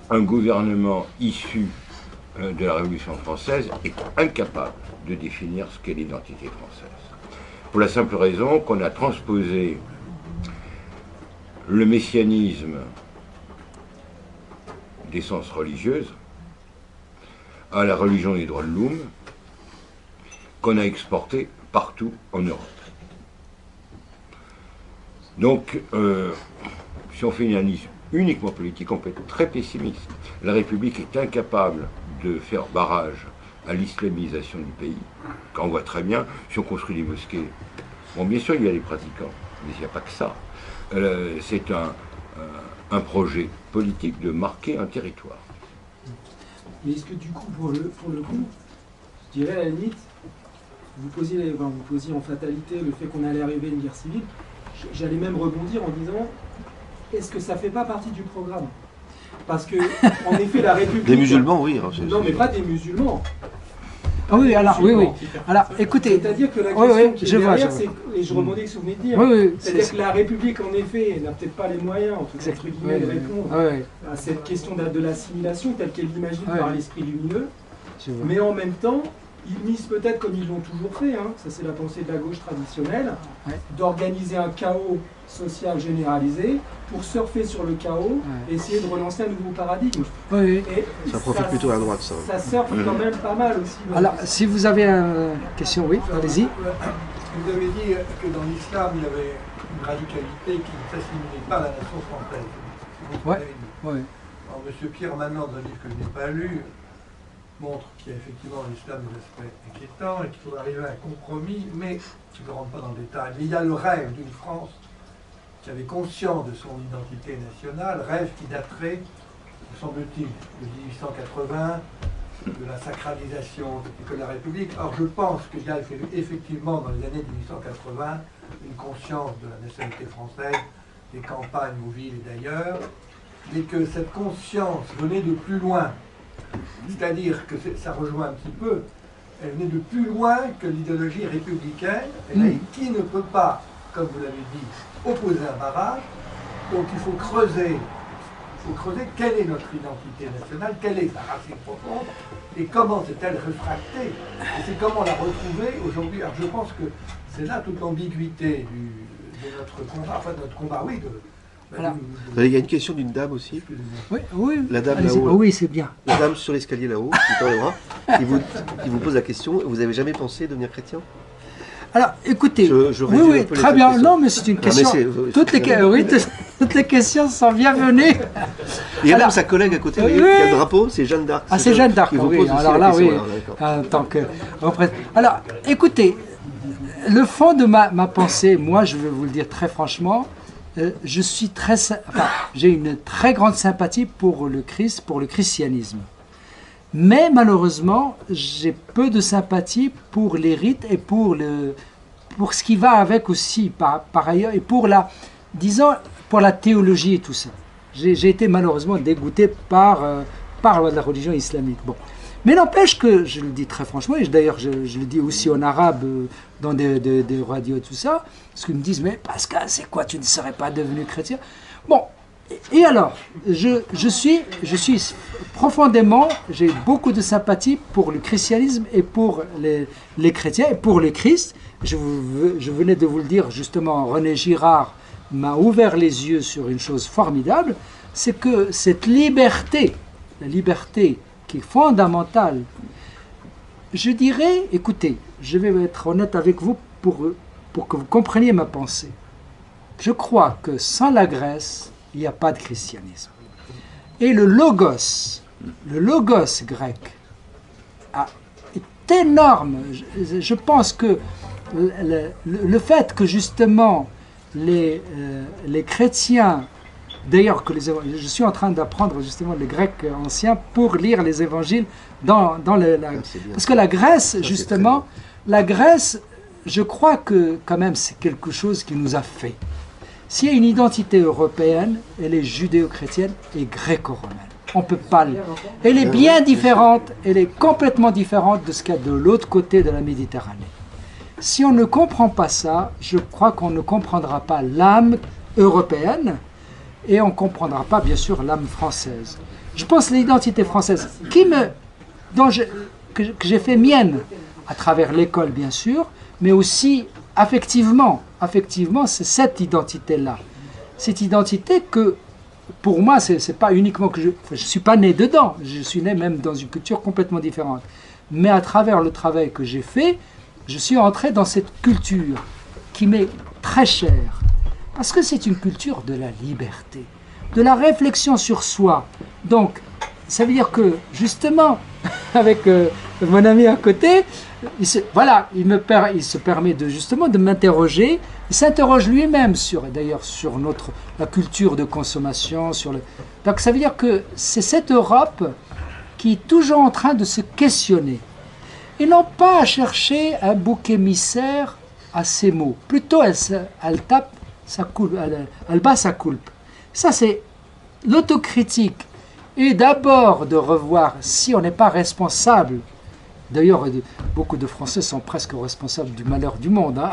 un gouvernement issu de la Révolution française est incapable de définir ce qu'est l'identité française. Pour la simple raison qu'on a transposé le messianisme d'essence religieuse à la religion des droits de l'homme, qu'on a exporté partout en Europe. Donc, si on fait une analyse uniquement politique, on peut être très pessimiste. La République est incapable de faire barrage à l'islamisation du pays. Quand on voit très bien, si on construit des mosquées, bon, bien sûr, il y a des pratiquants, mais il n'y a pas que ça. C'est un projet politique de marquer un territoire. Mais est-ce que du coup, pour le coup, je dirais à la limite, vous posiez en fatalité le fait qu'on allait arriver à une guerre civile, j'allais même rebondir en disant, est-ce que ça ne fait pas partie du programme? Parce que, en effet, la République... Des musulmans, oui. Non, mais pas des musulmans. Ah oui, alors, oui. Alors, écoutez... C'est-à-dire que la question qui est derrière, c'est... Et je rebondis sur ce que vous venez de dire. Oui, c'est-à-dire que la République, en effet, n'a peut-être pas les moyens, entre guillemets, de répondre à cette question de l'assimilation telle qu'elle l'imagine par l'esprit lumineux. Mais en même temps, ils misent peut-être comme ils l'ont toujours fait, hein, ça c'est la pensée de la gauche traditionnelle, d'organiser un chaos social généralisé pour surfer sur le chaos et essayer de relancer un nouveau paradigme. Oui. Et Ça profite plutôt à la droite, ça. Ça surfe quand même pas mal aussi. Alors, si vous avez une question, oui, allez-y. Vous avez dit que dans l'islam, il y avait une radicalité qui ne s'assimilait pas à la nation française. C'est ce que vous avez dit. Oui. Alors, M. Pierre Manant, dans un livre que je n'ai pas lu, montre qu'il y a effectivement dans l'islam des aspects inquiétants et qu'il faut arriver à un compromis, mais je ne rentre pas dans le détail. Mais il y a le rêve d'une France qui avait conscience de son identité nationale, rêve qui daterait, me semble-t-il, de 1880, de la sacralisation de la République. Or, je pense qu'il y a effectivement, dans les années 1880, une conscience de la nationalité française, des campagnes aux villes et d'ailleurs, mais que cette conscience venait de plus loin. C'est-à-dire que ça rejoint un petit peu, elle venait de plus loin que l'idéologie républicaine, et qui ne peut pas, comme vous l'avez dit, opposer un barrage. Donc il faut creuser quelle est notre identité nationale, quelle est sa racine profonde, et comment s'est-elle réfractée, et c'est comment la retrouver aujourd'hui. Alors je pense que c'est là toute l'ambiguïté de notre combat, enfin de notre combat, oui, Voilà. Il y a une question d'une dame aussi. Oui, La dame allez-y. là-haut. Oh, oui, c'est bien. La dame sur l'escalier là-haut, qui tend les bras, qui vous pose la question, vous avez jamais pensé devenir chrétien? Alors, écoutez, je réduis oui, un peu les très bien. questions. Non, mais c'est une question. Toutes les questions sont bienvenues. Il y a même sa collègue à côté, oui, il y a le drapeau, c'est Jeanne d'Arc. Ah, c'est Jeanne d'Arc, qui vous oui. pose aussi Alors la là, question, oui. alors, En tant que alors, écoutez, le fond de ma pensée, moi, je vais vous le dire très franchement, j'ai une très grande sympathie pour le Christ, pour le christianisme. Mais malheureusement, j'ai peu de sympathie pour les rites et pour ce qui va avec aussi, par ailleurs, et pour la théologie et tout ça. J'ai été malheureusement dégoûté par la religion islamique. Bon. Mais n'empêche que, je le dis très franchement, et d'ailleurs je le dis aussi en arabe, dans des radios et tout ça, parce qu'ils me disent, mais Pascal, c'est quoi, tu ne serais pas devenu chrétien? Bon, et alors, je suis profondément, j'ai beaucoup de sympathie pour le christianisme et pour les chrétiens et pour le Christ. Je venais de vous le dire, justement, René Girard m'a ouvert les yeux sur une chose formidable, c'est que cette liberté, la liberté qui est fondamentale, je dirais, écoutez, je vais être honnête avec vous pour que vous compreniez ma pensée. Je crois que sans la Grèce, il n'y a pas de christianisme. Et le logos grec est énorme. Je pense que le fait que justement les chrétiens, d'ailleurs je suis en train d'apprendre justement les Grecs anciens pour lire les évangiles parce que la Grèce, justement, la Grèce, je crois que quand même c'est quelque chose qui nous a fait. S'il y a une identité européenne, elle est judéo-chrétienne et gréco-romaine. On ne peut pas. Elle est bien différente, elle est complètement différente de ce qu'il y a de l'autre côté de la Méditerranée. Si on ne comprend pas ça, je crois qu'on ne comprendra pas l'âme européenne et on ne comprendra pas, bien sûr, l'âme française. Je pense l'identité française que j'ai fait mienne à travers l'école, bien sûr, mais aussi affectivement, c'est cette identité-là. Cette identité que, pour moi, c'est pas uniquement que je suis pas né dedans, je suis né même dans une culture complètement différente. Mais à travers le travail que j'ai fait, je suis entré dans cette culture qui m'est très chère. Parce que c'est une culture de la liberté, de la réflexion sur soi. Donc, ça veut dire que, justement, avec mon ami à côté, il se permet justement de m'interroger. Il s'interroge lui-même sur la culture de consommation. Donc ça veut dire que c'est cette Europe qui est toujours en train de se questionner. Et non pas à chercher un bouc émissaire à ses mots. Plutôt elle tape sa coulpe, elle bat sa coulpe. Ça c'est l'autocritique. Et d'abord de revoir si on n'est pas responsable. D'ailleurs, beaucoup de Français sont presque responsables du malheur du monde. Hein.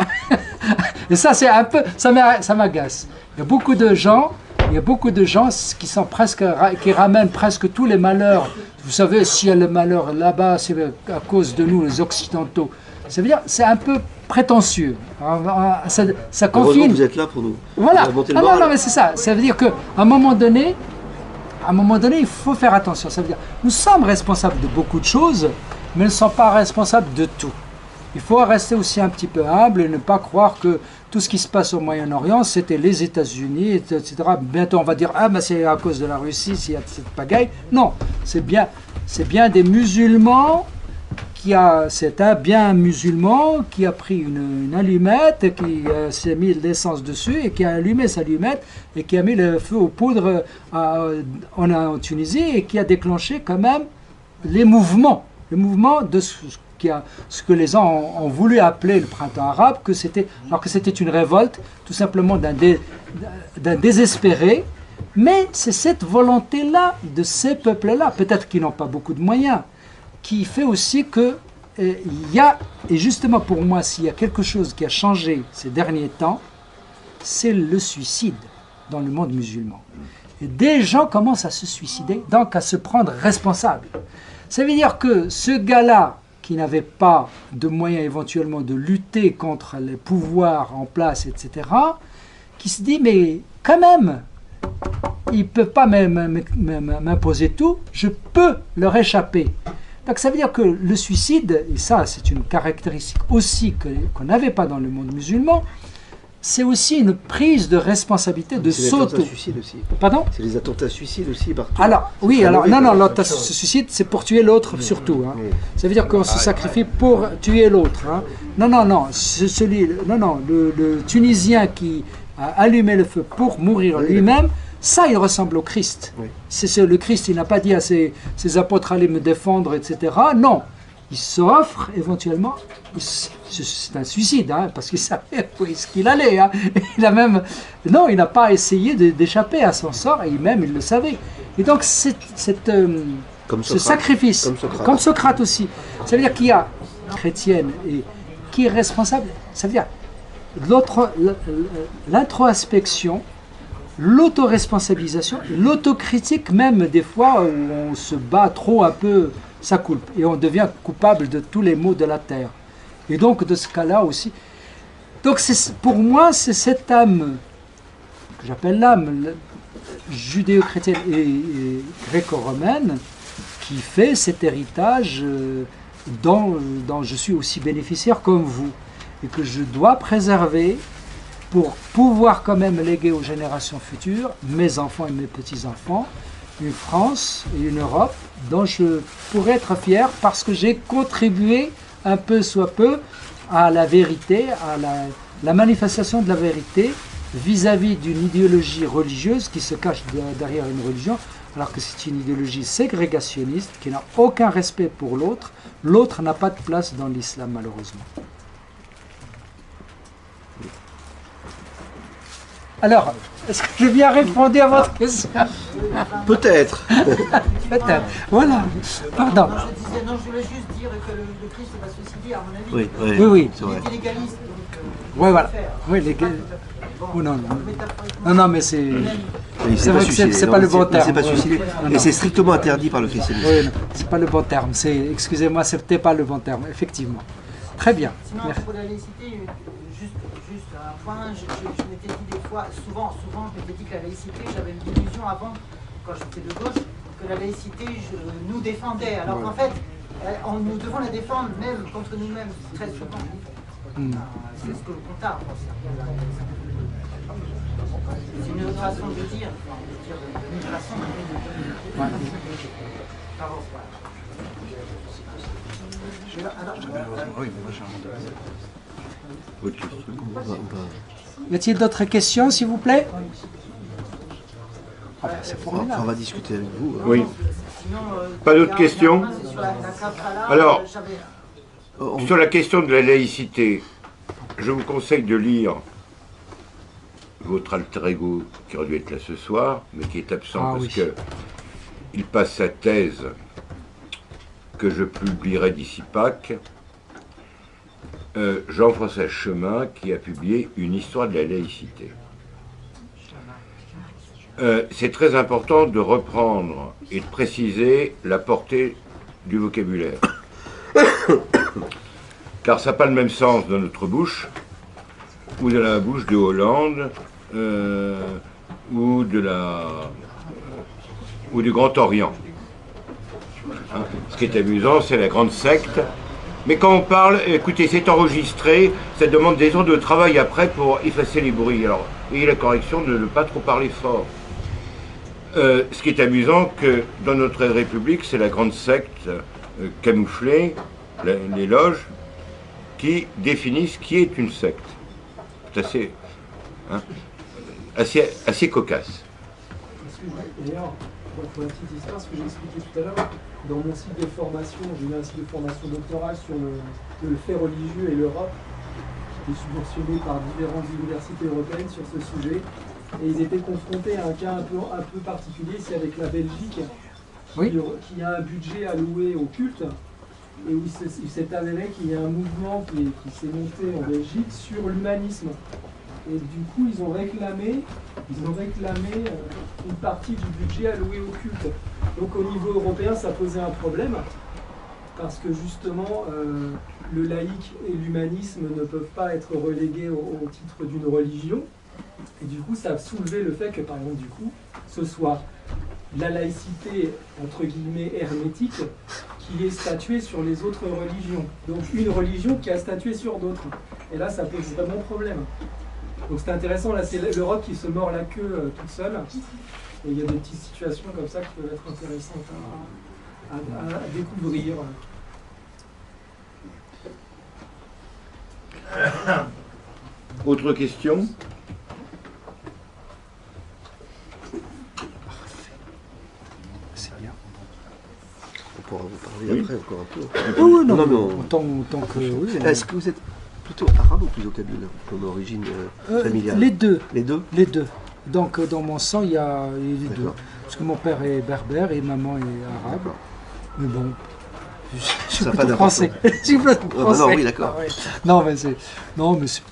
Et ça, c'est un peu, ça m'agace. Il y a beaucoup de gens Il y a beaucoup de gens qui ramènent presque tous les malheurs. Vous savez, s'il y a le malheur là-bas, c'est à cause de nous, les Occidentaux. Ça veut dire, c'est un peu prétentieux. Ça Heureusement confine. que vous êtes là pour nous. Voilà. Pour monter le Ah non, moral. non, mais c'est ça. Ça veut dire qu'à un moment donné, il faut faire attention. Ça veut dire, nous sommes responsables de beaucoup de choses, mais nous ne sommes pas responsables de tout. Il faut rester aussi un petit peu humble et ne pas croire que tout ce qui se passe au Moyen-Orient, c'était les États-Unis, etc. Bientôt, on va dire, ah, ben c'est à cause de la Russie, s'il y a cette pagaille. Non, c'est bien des musulmans c'est un musulman qui a pris une allumette, qui s'est mis de l'essence dessus et qui a allumé sa allumette et qui a mis le feu aux poudres en Tunisie et qui a déclenché quand même les mouvements de ce que les gens ont voulu appeler le printemps arabe, alors que c'était une révolte tout simplement d'un désespéré. Mais c'est cette volonté-là de ces peuples-là, peut-être qu'ils n'ont pas beaucoup de moyens, qui fait aussi que et justement pour moi, s'il y a quelque chose qui a changé ces derniers temps, c'est le suicide dans le monde musulman. Et des gens commencent à se suicider, donc à se prendre responsable. Ça veut dire que ce gars-là, qui n'avait pas de moyens éventuellement de lutter contre les pouvoirs en place, etc., qui se dit, mais quand même, ils ne peuvent pas m'imposer tout, je peux leur échapper. Donc ça veut dire que le suicide, et ça c'est une caractéristique aussi qu'on n'avait pas dans le monde musulman, c'est aussi une prise de responsabilité de C'est les attentats suicides aussi. Pardon ? C'est les attentats suicides aussi partout. Alors, oui, très alors, mauvais, non, quoi. l'attentat suicide, c'est pour tuer l'autre surtout. Hein. Oui. Ça veut dire qu'on se sacrifie pour tuer l'autre. Hein. Non, le Tunisien qui a allumé le feu pour mourir Oui, lui-même, ça, il ressemble au Christ. Oui. Le Christ, il n'a pas dit à ses apôtres, allez me défendre, etc. Non, il s'offre éventuellement, c'est un suicide, hein, parce qu'il savait où est-ce qu'il allait. Hein. Il n'a pas essayé d'échapper à son sort, et même il le savait. Et donc, ce sacrifice, comme Socrate aussi, ça veut dire qu'il y a une chrétienne et qui est responsable, ça veut dire l'introspection, l'autoresponsabilisation, l'autocritique, même des fois où on se bat trop un peu sa culpe et on devient coupable de tous les maux de la terre. Et donc de ce cas-là aussi. Donc pour moi, c'est cette âme, que j'appelle l'âme judéo-chrétienne et gréco-romaine, qui fait cet héritage dont je suis aussi bénéficiaire comme vous, et que je dois préserver pour pouvoir quand même léguer aux générations futures, mes enfants et mes petits-enfants, une France et une Europe dont je pourrais être fier parce que j'ai contribué un peu soit peu à la vérité, à la manifestation de la vérité vis-à-vis d'une idéologie religieuse qui se cache derrière une religion, alors que c'est une idéologie ségrégationniste qui n'a aucun respect pour l'autre. L'autre n'a pas de place dans l'islam, malheureusement. Alors, est-ce que j'ai bien répondu à votre question? Peut-être. Peut-être. Voilà. Pardon. Je disais, non, je voulais juste dire que le Christ va se suicider, à mon avis. Oui, Oui. c'est Il vrai. était légaliste. Oui, voilà. Oui, les gars. Oh, non. Non, mais c'est. Il C'est s'est vrai pas que suicidé. c'est Non, pas le il bon s'est- il s'est terme. pas suicidé. Non, Et non. c'est strictement interdit par le christianisme. Oui, non, c'est pas le bon terme. Excusez-moi, c'était pas le bon terme, effectivement. Très bien. Sinon, à propos de la laïcité, juste un point, je m'étais dit des fois, souvent, je m'étais dit que la laïcité, j'avais une illusion avant, quand j'étais de gauche, que la laïcité nous défendait. Alors qu'en fait, nous devons la défendre même contre nous-mêmes, très souvent. C'est ce que le comptable pense. C'est une autre façon de dire, une façon de Pardon, voilà. Autre question. Y a-t-il d'autres questions, s'il vous plaît? Ah, c'est On formidable. va discuter avec vous. hein. Oui. Sinon, Pas d'autres questions? sur la kafala, Alors, On- Sur la question de la laïcité, je vous conseille de lire votre alter ego qui aurait dû être là ce soir, mais qui est absent Ah, parce oui. que il passe sa thèse que je publierai d'ici Pâques. Jean-François Chemin qui a publié une histoire de la laïcité. c'est très important de reprendre et de préciser la portée du vocabulaire. Car ça n'a pas le même sens dans notre bouche, ou dans la bouche de Hollande, ou du Grand Orient. Hein, ce qui est amusant, c'est la grande secte. Mais quand on parle, écoutez, c'est enregistré, ça demande des heures de travail après pour effacer les bruits. Alors, ayez la correction de ne pas trop parler fort. Ce qui est amusant, que dans notre République, c'est la grande secte camouflée, les loges, qui définissent qui est une secte. C'est assez, hein, assez cocasse. D'ailleurs, pour la petite histoire, ce que j'ai expliqué tout à l'heure, dans mon cycle de formation, j'ai eu un cycle de formation doctorale sur le fait religieux et l'Europe. J'étais subventionné par différentes universités européennes sur ce sujet. Et ils étaient confrontés à un cas un peu particulier, c'est avec la Belgique, Oui. qui a un budget alloué au culte, et où il s'est avéré qu'il y a un mouvement qui s'est monté en Belgique sur l'humanisme. Et du coup, ils ont réclamé une partie du budget alloué au culte. Donc au niveau européen, ça posait un problème, parce que justement, le laïc et l'humanisme ne peuvent pas être relégués au titre d'une religion. Et du coup, ça a soulevé le fait que, par exemple, du coup, ce soit la laïcité, entre guillemets, hermétique, qui est statuée sur les autres religions. Donc une religion qui a statué sur d'autres. Et là, ça pose vraiment problème. Donc c'est intéressant, là, c'est l'Europe qui se mord la queue toute seule. Et il y a des petites situations comme ça qui peuvent être intéressantes à découvrir. Autre question? On pourra vous parler Oui. après encore un peu. Oui, non, Non, mais autant que... Oui, Est-ce que vous êtes plutôt arabe ou plutôt kabyle comme origine familiale? les deux. Les deux? Les deux. Donc dans mon sang, il y a les deux. D'accord. Parce que mon père est berbère et maman est arabe. D'accord. Mais bon, je suis Ça a pas plutôt français. Je suis plutôt bah français. non, oui, d'accord. Ah ouais. Non, mais c'est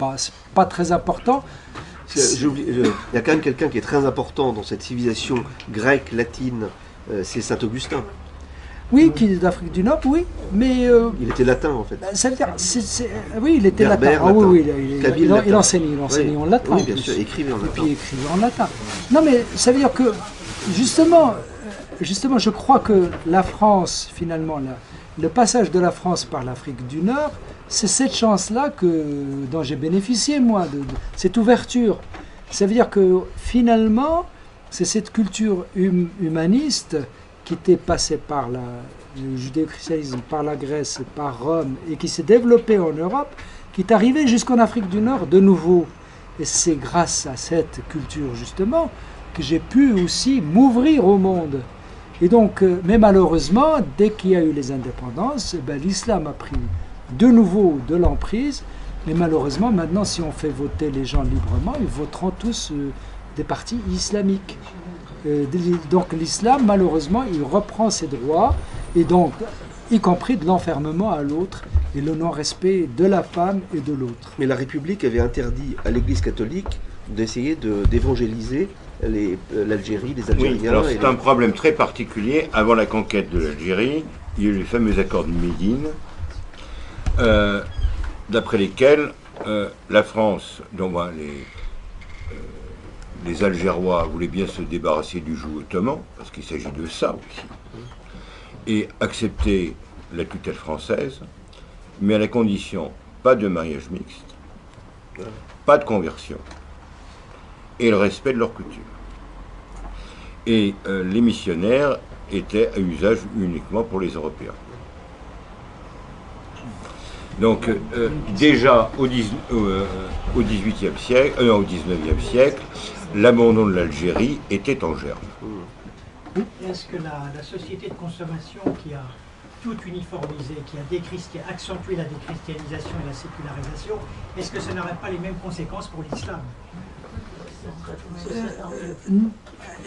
pas très important. Il y a quand même quelqu'un qui est très important dans cette civilisation grecque, latine, c'est Saint Augustin. Oui, qui est d'Afrique du Nord, oui, mais Il était latin en fait. ça veut dire, oui, il était Berbère, latin. Ah oui, latin. oui, Kabyle, il latin. enseignait en latin. Oui, en bien plus. sûr, écrivait en Et latin. puis écrivait en latin. Non, mais ça veut dire que, justement, je crois que la France, finalement, le passage de la France par l'Afrique du Nord, c'est cette chance-là dont j'ai bénéficié, moi, de cette ouverture. Ça veut dire que, finalement, c'est cette culture humaniste qui était passée par le judéo-christianisme, par la Grèce, par Rome, et qui s'est développée en Europe, qui est arrivée jusqu'en Afrique du Nord de nouveau. Et c'est grâce à cette culture, justement, que j'ai pu aussi m'ouvrir au monde. Et donc, mais malheureusement, dès qu'il y a eu les indépendances, l'islam a pris de nouveau de l'emprise. Mais malheureusement, maintenant, si on fait voter les gens librement, ils voteront tous des partis islamiques. Donc l'islam, malheureusement, il reprend ses droits, et donc, y compris de l'enfermement à l'autre, et le non-respect de la femme et de l'autre. Mais la République avait interdit à l'Église catholique d'essayer d'évangéliser l'Algérie, les Algériens. Oui, alors et c'est un problème très particulier. Avant la conquête de l'Algérie, il y a eu les fameux accords de Médine, d'après lesquels la France, dont les Algérois voulaient bien se débarrasser du joug ottoman, parce qu'il s'agit de ça aussi, et accepter la tutelle française, mais à la condition pas de mariage mixte, pas de conversion, et le respect de leur coutume. Et les missionnaires étaient à usage uniquement pour les Européens. Donc déjà au 19e siècle, l'abandon de l'Algérie était en germe. Est-ce que la société de consommation qui a tout uniformisé, qui a accentué la déchristianisation et la sécularisation, est-ce que ça n'aurait pas les mêmes conséquences pour l'islam?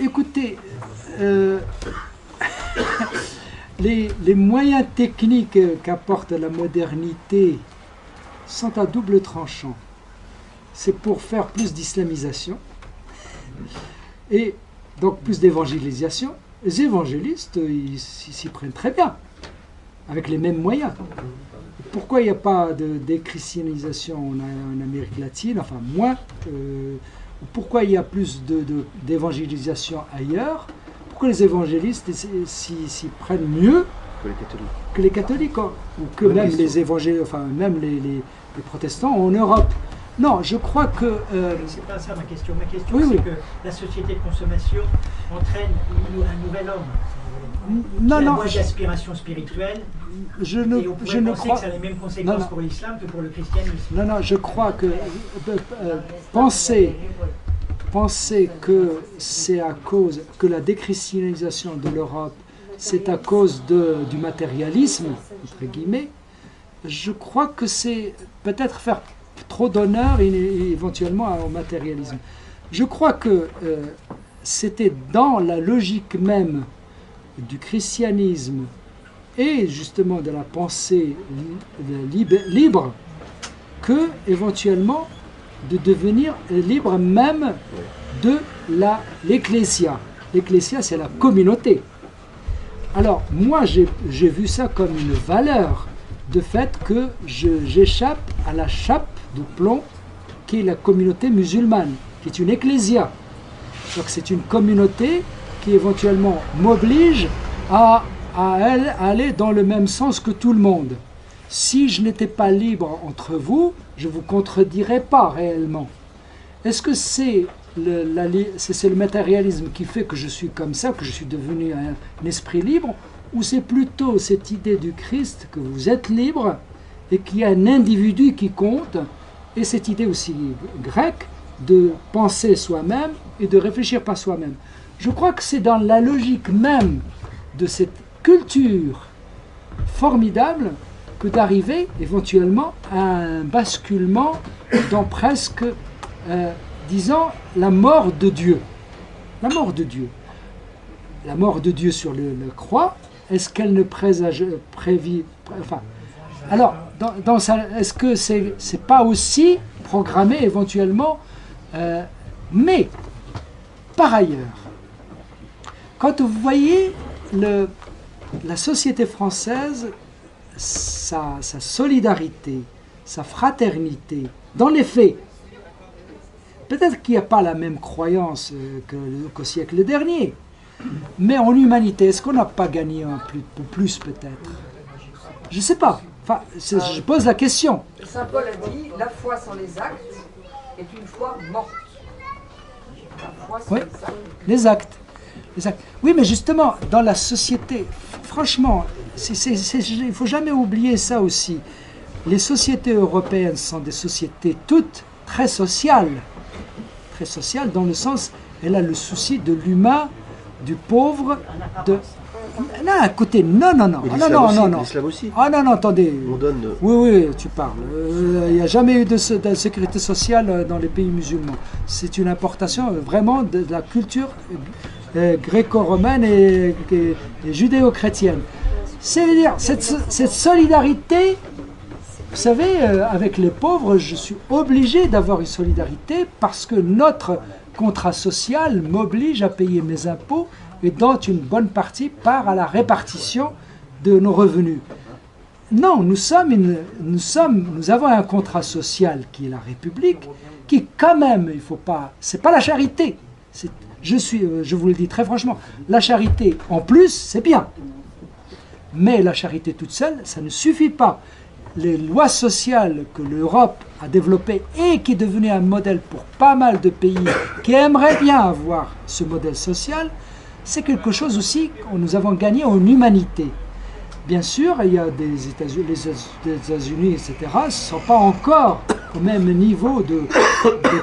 Écoutez, les moyens techniques qu'apporte la modernité sont à double tranchant. C'est pour faire plus d'islamisation. Et Donc plus d'évangélisation. Les évangélistes, ils s'y prennent très bien, avec les mêmes moyens. Pourquoi il n'y a pas de déchristianisation en Amérique latine, enfin moins pourquoi il y a plus d'évangélisation ailleurs? Pourquoi les évangélistes s'y prennent mieux que les catholiques ou que même les évangélistes, enfin même les protestants en Europe? Non, je crois que... C'est pas ça ma question. Ma question, c'est que la société de consommation entraîne un nouvel homme. Non, la voie d'aspiration spirituelle. Je ne crois que ça a les mêmes conséquences pour l'islam que pour le christianisme. Non, non, je crois que penser que c'est à cause que la déchristianisation de l'Europe, c'est à cause du matérialisme, entre guillemets, je crois que c'est peut-être faire trop d'honneur éventuellement au matérialisme. Je crois que c'était dans la logique même du christianisme et justement de la pensée libre que éventuellement de devenir libre même de l'ecclésia. L'ecclésia, c'est la communauté. Alors moi j'ai vu ça comme une valeur de fait que j'échappe à la chape de plomb qui est la communauté musulmane, qui est une ecclésia. Donc c'est une communauté qui éventuellement m'oblige à aller dans le même sens que tout le monde. Si je n'étais pas libre entre vous, je ne vous contredirais pas réellement. Est-ce que c'est le matérialisme qui fait que je suis comme ça, que je suis devenu un esprit libre, ou c'est plutôt cette idée du Christ que vous êtes libre et qu'il y a un individu qui compte, et cette idée aussi grecque de penser soi-même et de réfléchir par soi-même. Je crois que c'est dans la logique même de cette culture formidable que d'arriver éventuellement à un basculement dans presque, disons, la mort de Dieu. La mort de Dieu. La mort de Dieu sur la croix, est-ce qu'elle ne prévit... Enfin, alors, est-ce que c'est pas aussi programmé éventuellement mais, par ailleurs, quand vous voyez la société française, sa solidarité, sa fraternité, dans les faits, peut-être qu'il n'y a pas la même croyance qu'au siècle dernier, mais en humanité, est-ce qu'on n'a pas gagné un plus peut-être? Je ne sais pas. Enfin, je pose la question. Saint Paul a dit, la foi sans les actes est une foi morte. La foi sans les actes. Oui, mais justement, dans la société, franchement, il ne faut jamais oublier ça aussi. Les sociétés européennes sont des sociétés toutes très sociales. Très sociales dans le sens, elle a le souci de l'humain, du pauvre, Non, écoutez, non. L'islam aussi. Ah non, attendez. On donne... Oui, tu parles. Il n'y a jamais eu de sécurité sociale dans les pays musulmans. C'est une importation vraiment de la culture gréco-romaine et judéo-chrétienne. C'est-à-dire, cette solidarité, vous savez, avec les pauvres, je suis obligé d'avoir une solidarité parce que notre contrat social m'oblige à payer mes impôts et dont une bonne partie part à la répartition de nos revenus. Non, nous avons un contrat social qui est la République, qui quand même, il faut pas, c'est pas la charité. Je vous le dis très franchement, la charité en plus, c'est bien. Mais la charité toute seule, ça ne suffit pas. Les lois sociales que l'Europe a développées et qui est devenu un modèle pour pas mal de pays qui aimeraient bien avoir ce modèle social, c'est quelque chose aussi que nous avons gagné en humanité. Bien sûr, il y a les États-Unis, etc., ne sont pas encore au même niveau de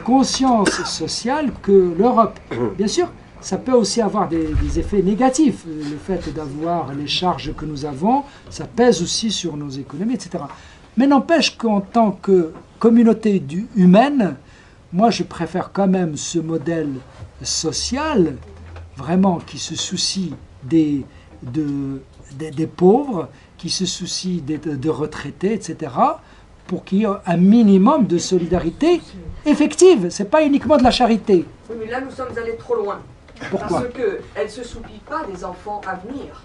conscience sociale que l'Europe. Bien sûr, ça peut aussi avoir des effets négatifs. Le fait d'avoir les charges que nous avons, ça pèse aussi sur nos économies, etc. Mais n'empêche qu'en tant que communauté humaine, moi je préfère quand même ce modèle social, vraiment qui se soucie des pauvres, qui se soucie de retraités, etc., pour qu'il y ait un minimum de solidarité effective. Ce n'est pas uniquement de la charité. Oui, mais là, nous sommes allés trop loin. Pourquoi? Parce qu'elle ne se souplie pas des enfants à venir.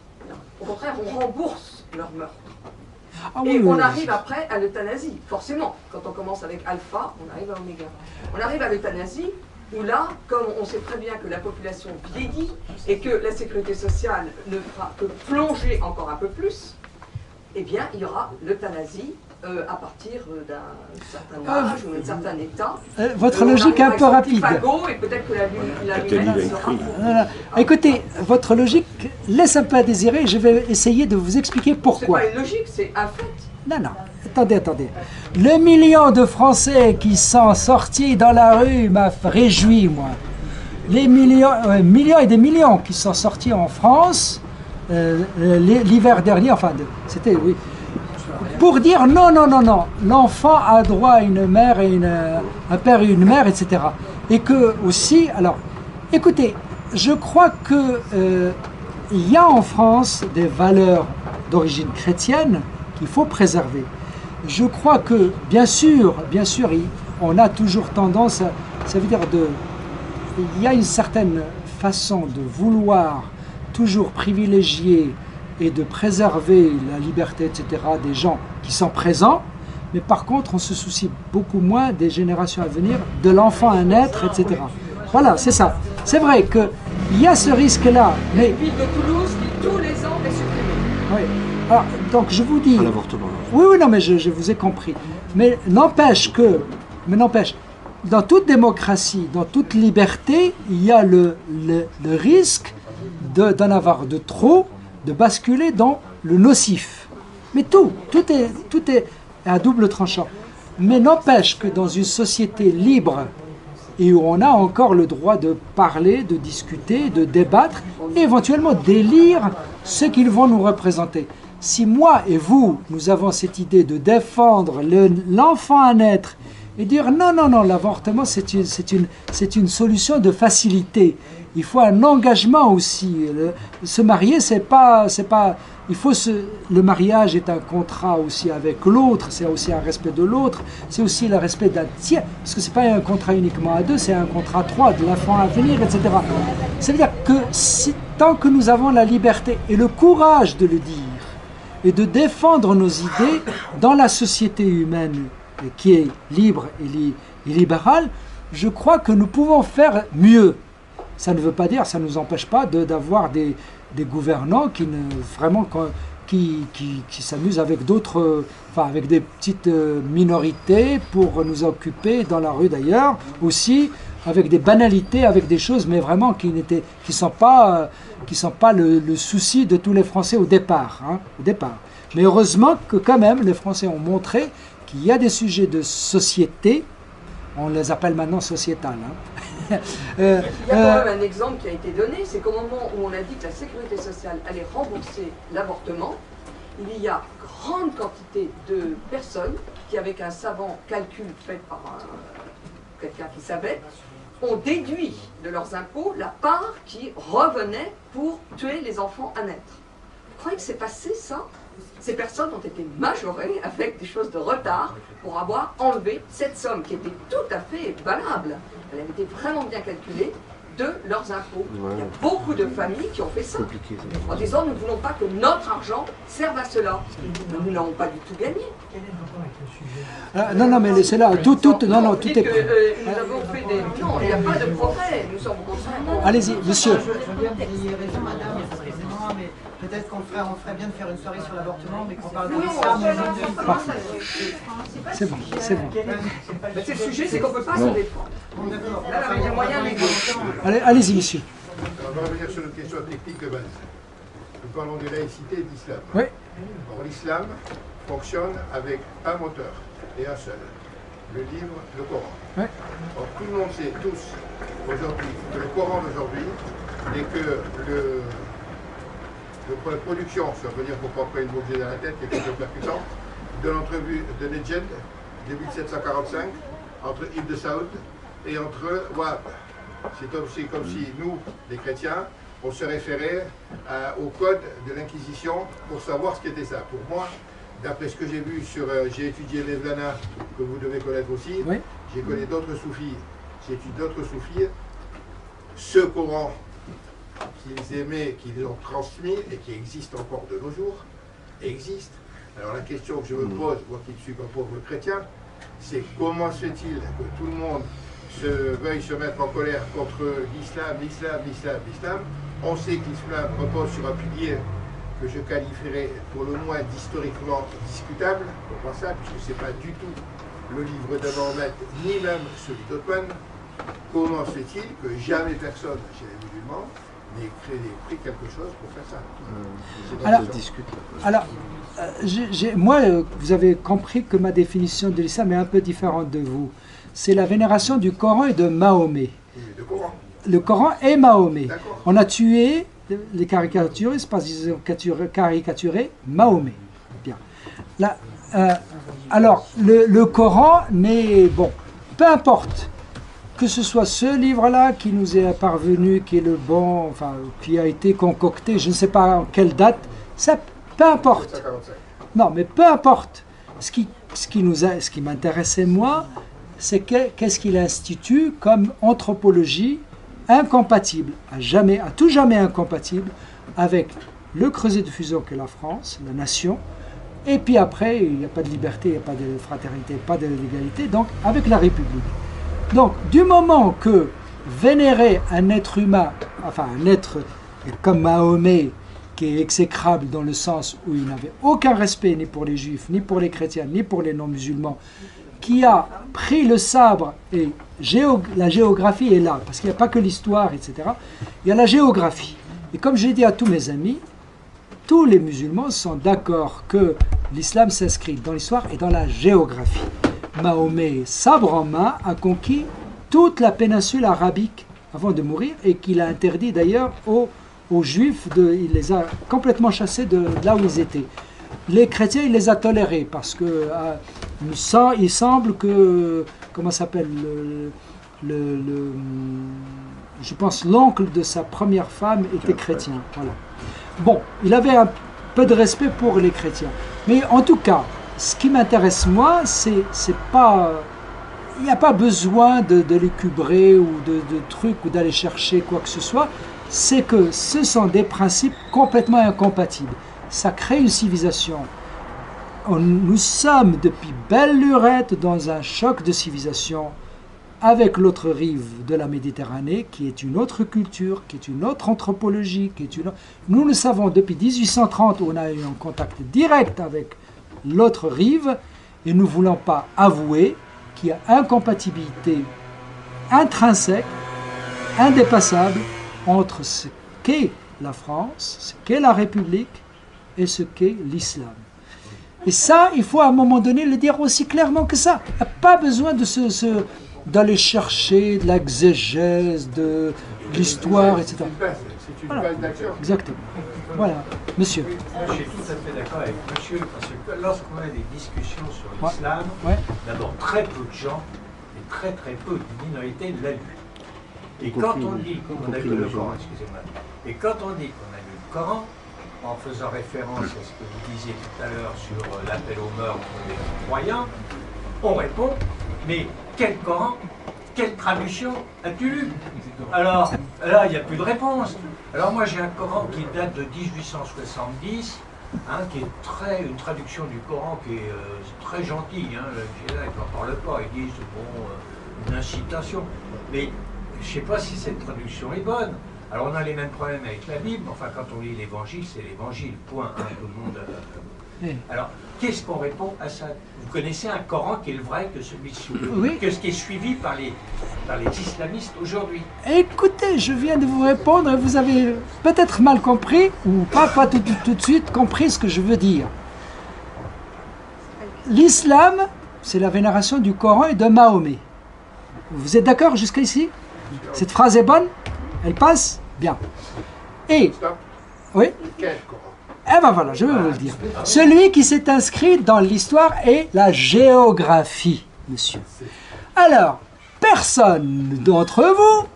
Au contraire, on rembourse leur meurtre. Ah Et oui, on oui. arrive après à l'euthanasie, forcément. Quand on commence avec alpha, on arrive à oméga. On arrive à l'euthanasie, où là, comme on sait très bien que la population vieillit et que la sécurité sociale ne fera que plonger encore un peu plus, eh bien, il y aura l'euthanasie à partir d'un certain âge ou d'un certain état. Votre logique est un peu rapide. Et peut-être que la lumière sera... Voilà. Écoutez, votre logique laisse un peu à désirer. Je vais essayer de vous expliquer C'est pourquoi. pas une logique, c'est un fait. Non, non. Attendez. Le million de Français qui sont sortis dans la rue m'a réjoui, moi. Les millions et des millions qui sont sortis en France l'hiver dernier, enfin, c'était, oui, pour dire non, l'enfant a droit à une mère et un père et une mère, etc. Et que aussi, alors, écoutez, je crois que il y a en France des valeurs d'origine chrétienne qu'il faut préserver. Je crois que, bien sûr, on a toujours tendance, ça veut dire il y a une certaine façon de vouloir toujours privilégier et de préserver la liberté, etc., des gens qui sont présents, mais par contre, on se soucie beaucoup moins des générations à venir, de l'enfant à naître, etc. Voilà, c'est ça. C'est vrai qu'il y a ce risque-là, mais... La ville de Toulouse qui, tous les ans, est supprimée. Oui. Alors, donc, je vous dis... À l'avortement. Oui, non, mais je vous ai compris. Mais n'empêche, dans toute démocratie, dans toute liberté, il y a le risque d'en avoir de trop, de basculer dans le nocif. Mais tout est à double tranchant. Mais n'empêche que dans une société libre et où on a encore le droit de parler, de discuter, de débattre, et éventuellement d'élire ce qu'ils vont nous représenter. Si moi et vous, nous avons cette idée de défendre l'enfant à naître et dire non, l'avortement c'est une solution de facilité. Il faut un engagement aussi. Se marier, le mariage est un contrat aussi avec l'autre, c'est aussi un respect de l'autre, c'est aussi le respect d'un tiers, parce que c'est pas un contrat uniquement à deux, c'est un contrat à trois, de l'enfant à venir, etc. Ça veut dire que tant que nous avons la liberté et le courage de le dire, et de défendre nos idées dans la société humaine qui est libre et libérale, je crois que nous pouvons faire mieux. Ça ne veut pas dire, ça ne nous empêche pas d'avoir des gouvernants qui s'amusent avec d'autres, avec des petites minorités pour nous occuper dans la rue d'ailleurs, aussi avec des banalités, avec des choses, mais vraiment qui sont pas le souci de tous les Français au départ. Mais heureusement que quand même les Français ont montré qu'il y a des sujets de société, on les appelle maintenant sociétales. Il y a quand même un exemple qui a été donné, c'est qu'au moment où on a dit que la sécurité sociale allait rembourser l'avortement, il y a grande quantité de personnes qui, avec un savant calcul fait par quelqu'un qui savait, ont déduit de leurs impôts la part qui revenait pour tuer les enfants à naître. Vous croyez que c'est passé ça? Ces personnes ont été majorées avec des choses de retard pour avoir enlevé cette somme qui était tout à fait valable. Elle avait été vraiment bien calculée de leurs impôts. Ouais. Il y a beaucoup de familles qui ont fait ça. Compliqué, ça. En disant nous ne voulons pas que notre argent serve à cela. Nous n'avons pas du tout gagné. Non, mais c'est là, tout est... Nous avons fait des... Non, il n'y a pas de progrès. Nous sommes au contraire... Allez-y, monsieur. Je veux bien que vous ayez raison, madame, parce que c'est moi, mais peut-être qu'on ferait bien de faire une soirée sur l'avortement, mais qu'on parle de l'islam. C'est bon. Mais c'est le sujet, c'est qu'on ne peut pas se défendre. Là, avec les moyens légaux. Allez-y, monsieur. On va revenir sur une question technique de base. Nous parlons de laïcité et d'islam. Oui. Or, l'islam fonctionne avec un moteur et un seul, le livre, le Coran. Oui. Or, tout le monde sait tous aujourd'hui que le Coran d'aujourd'hui n'est que la production, si on peut dire pour pas prendre une boucle dans la tête, qui est quelque percutant, de l'entrevue de Nedjed, de 1745, entre Ibn de Saoud et entre Wahab. C'est comme si nous, les chrétiens, on se référait au code de l'Inquisition pour savoir ce qu'était ça. Pour moi, d'après ce que j'ai vu j'ai étudié les Vlana, que vous devez connaître aussi, oui. J'ai connu d'autres soufis, j'ai étudié d'autres soufis. Ce Coran qu'ils aimaient, qu'ils ont transmis et qui existent encore de nos jours, existent. Alors la question que je me pose, moi qui ne suis pas pauvre chrétien, c'est comment se fait-il que tout le monde veuille se mettre en colère contre l'islam. On sait que l'islam repose sur un pilier que je qualifierais pour le moins d'historiquement discutable, pour voir ça, puisque ce n'est pas du tout le livre de Mahomet, ni même celui d'Othman. Comment se fait-il que jamais personne chez les musulmans n'ait pris quelque chose pour faire ça? Alors, moi, vous avez compris que ma définition de l'islam est un peu différente de vous. C'est la vénération du Coran et de Mahomet. Oui, le Coran. Le Coran et Mahomet. On a tué les caricaturistes parce qu'ils ont caricaturé Mahomet. Bien. Là, alors, le Coran n'est... Bon, peu importe que ce soit ce livre-là qui nous est parvenu, qui est le bon, enfin, qui a été concocté, je ne sais pas en quelle date, ça, peu importe. Non, mais peu importe. Ce qui m'intéressait, moi, c'est qu'est-ce qu'il institue comme anthropologie incompatible, à tout jamais incompatible, avec le creuset de fusion qu'est la France, la nation, et puis après, il n'y a pas de liberté, il n'y a pas de fraternité, pas d'égalité, donc avec la République. Donc, du moment que vénérer un être humain, enfin un être comme Mahomet, qui est exécrable dans le sens où il n'avait aucun respect ni pour les juifs, ni pour les chrétiens, ni pour les non-musulmans, qui a pris le sabre, et la géographie est là, parce qu'il n'y a pas que l'histoire, etc. Il y a la géographie. Et comme j'ai dit à tous mes amis, tous les musulmans sont d'accord que l'islam s'inscrit dans l'histoire et dans la géographie. Mahomet, sabre en main, a conquis toute la péninsule arabique avant de mourir, et qu'il a interdit d'ailleurs aux juifs, il les a complètement chassés de là où ils étaient. Les chrétiens, il les a tolérés parce que il semble que, comment s'appelle, je pense l'oncle de sa première femme était chrétien. Voilà. Bon, il avait un peu de respect pour les chrétiens. Mais en tout cas, ce qui m'intéresse moi, c'est pas... Il n'y a pas besoin de l'écubrer ou de trucs ou d'aller chercher quoi que ce soit. C'est que ce sont des principes complètement incompatibles. Ça crée une civilisation. Nous sommes depuis belle lurette dans un choc de civilisation avec l'autre rive de la Méditerranée, qui est une autre culture, qui est une autre anthropologie, Nous le savons depuis 1830, où on a eu un contact direct avec l'autre rive, et nous ne voulons pas avouer qu'il y a incompatibilité intrinsèque, indépassable, entre ce qu'est la France, ce qu'est la République, et ce qu'est l'islam. Et ça, il faut à un moment donné le dire aussi clairement que ça. Il n'y a pas besoin d'aller chercher de l'exégèse, de l'histoire, etc. C'est une base d'action. Exactement. Voilà, monsieur. Je suis tout à fait d'accord avec monsieur, parce que lorsqu'on a des discussions sur l'islam, d'abord très peu de gens, et très peu de minorités l'a lu. Et quand on dit qu'on a lu le Coran, excusez-moi, et quand on dit qu'on a lu le Coran, en faisant référence à ce que vous disiez tout à l'heure sur l'appel au meurtre des croyants, on répond, mais quel Coran, quelle traduction as-tu lu? Alors, là, il n'y a plus de réponse. Alors moi, j'ai un Coran qui date de 1870, qui est une traduction du Coran qui est très gentille. Les djihad n'en parlent pas, ils disent, bon, une incitation. Mais je ne sais pas si cette traduction est bonne. Alors on a les mêmes problèmes avec la Bible, enfin quand on lit l'évangile, c'est l'évangile, point, tout le monde... Alors, qu'est-ce qu'on répond à ça? Vous connaissez un Coran qui est le vrai que celui que ce qui est suivi par les islamistes aujourd'hui? Écoutez, je viens de vous répondre, vous avez peut-être mal compris, ou pas tout de suite compris ce que je veux dire. L'islam, c'est la vénération du Coran et de Mahomet. Vous êtes d'accord jusqu'à ici? Cette phrase est bonne? Elle passe? Bien. Et... Oui? Eh ben voilà, je vais vous le dire. Celui qui s'est inscrit dans l'histoire est la géographie, monsieur. Alors, personne d'entre vous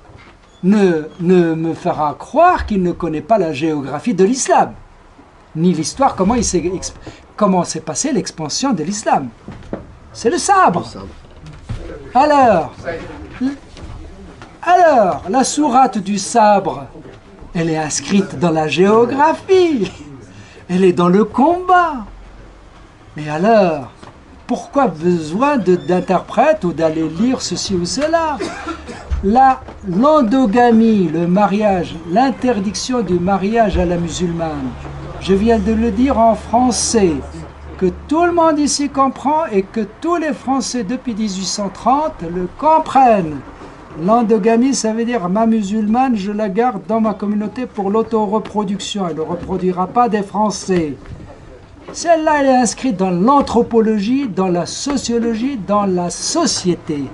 ne me fera croire qu'il ne connaît pas la géographie de l'islam, ni l'histoire, comment s'est passée l'expansion de l'islam. C'est le sabre. Alors, la sourate du sabre, Elle est inscrite dans la géographie. Elle est dans le combat. Mais alors, pourquoi besoin d'interprètes ou d'aller lire ceci ou cela? L'endogamie, le mariage, l'interdiction du mariage à la musulmane, je viens de le dire en français, que tout le monde ici comprend et que tous les Français depuis 1830 le comprennent. L'endogamie, ça veut dire ma musulmane, je la garde dans ma communauté pour l'autoreproduction. Elle ne reproduira pas des Français. Celle-là, elle est inscrite dans l'anthropologie, dans la sociologie, dans la société.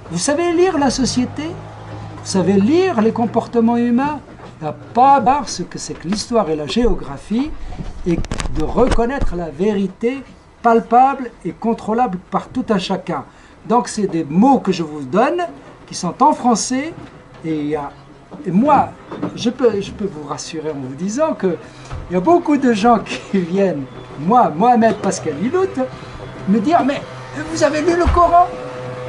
Vous savez lire la société? Vous savez lire les comportements humains? Il n'y a pas à voir ce que c'est que l'histoire et la géographie et de reconnaître la vérité palpable et contrôlable par tout un chacun. Donc c'est des mots que je vous donne qui sont en français et moi, je peux vous rassurer en vous disant qu'il y a beaucoup de gens qui viennent, Mohamed Pascal Ilout, me dire « Mais vous avez lu le Coran ?»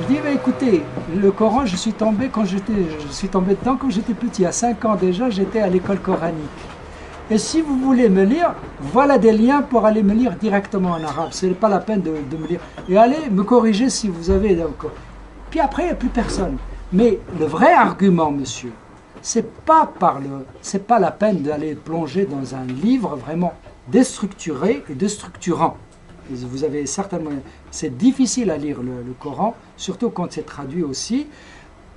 Je dis « Écoutez, le Coran, je suis tombé dedans quand j'étais petit. À 5 ans déjà, j'étais à l'école coranique. Et si vous voulez me lire, voilà des liens pour aller me lire directement en arabe. Ce n'est pas la peine de me lire. Et allez me corriger si vous avez... Puis après, il n'y a plus personne. Mais le vrai argument, monsieur, c'est pas la peine d'aller plonger dans un livre vraiment déstructuré et déstructurant. Vous avez certainement... C'est difficile à lire le Coran, surtout quand c'est traduit aussi,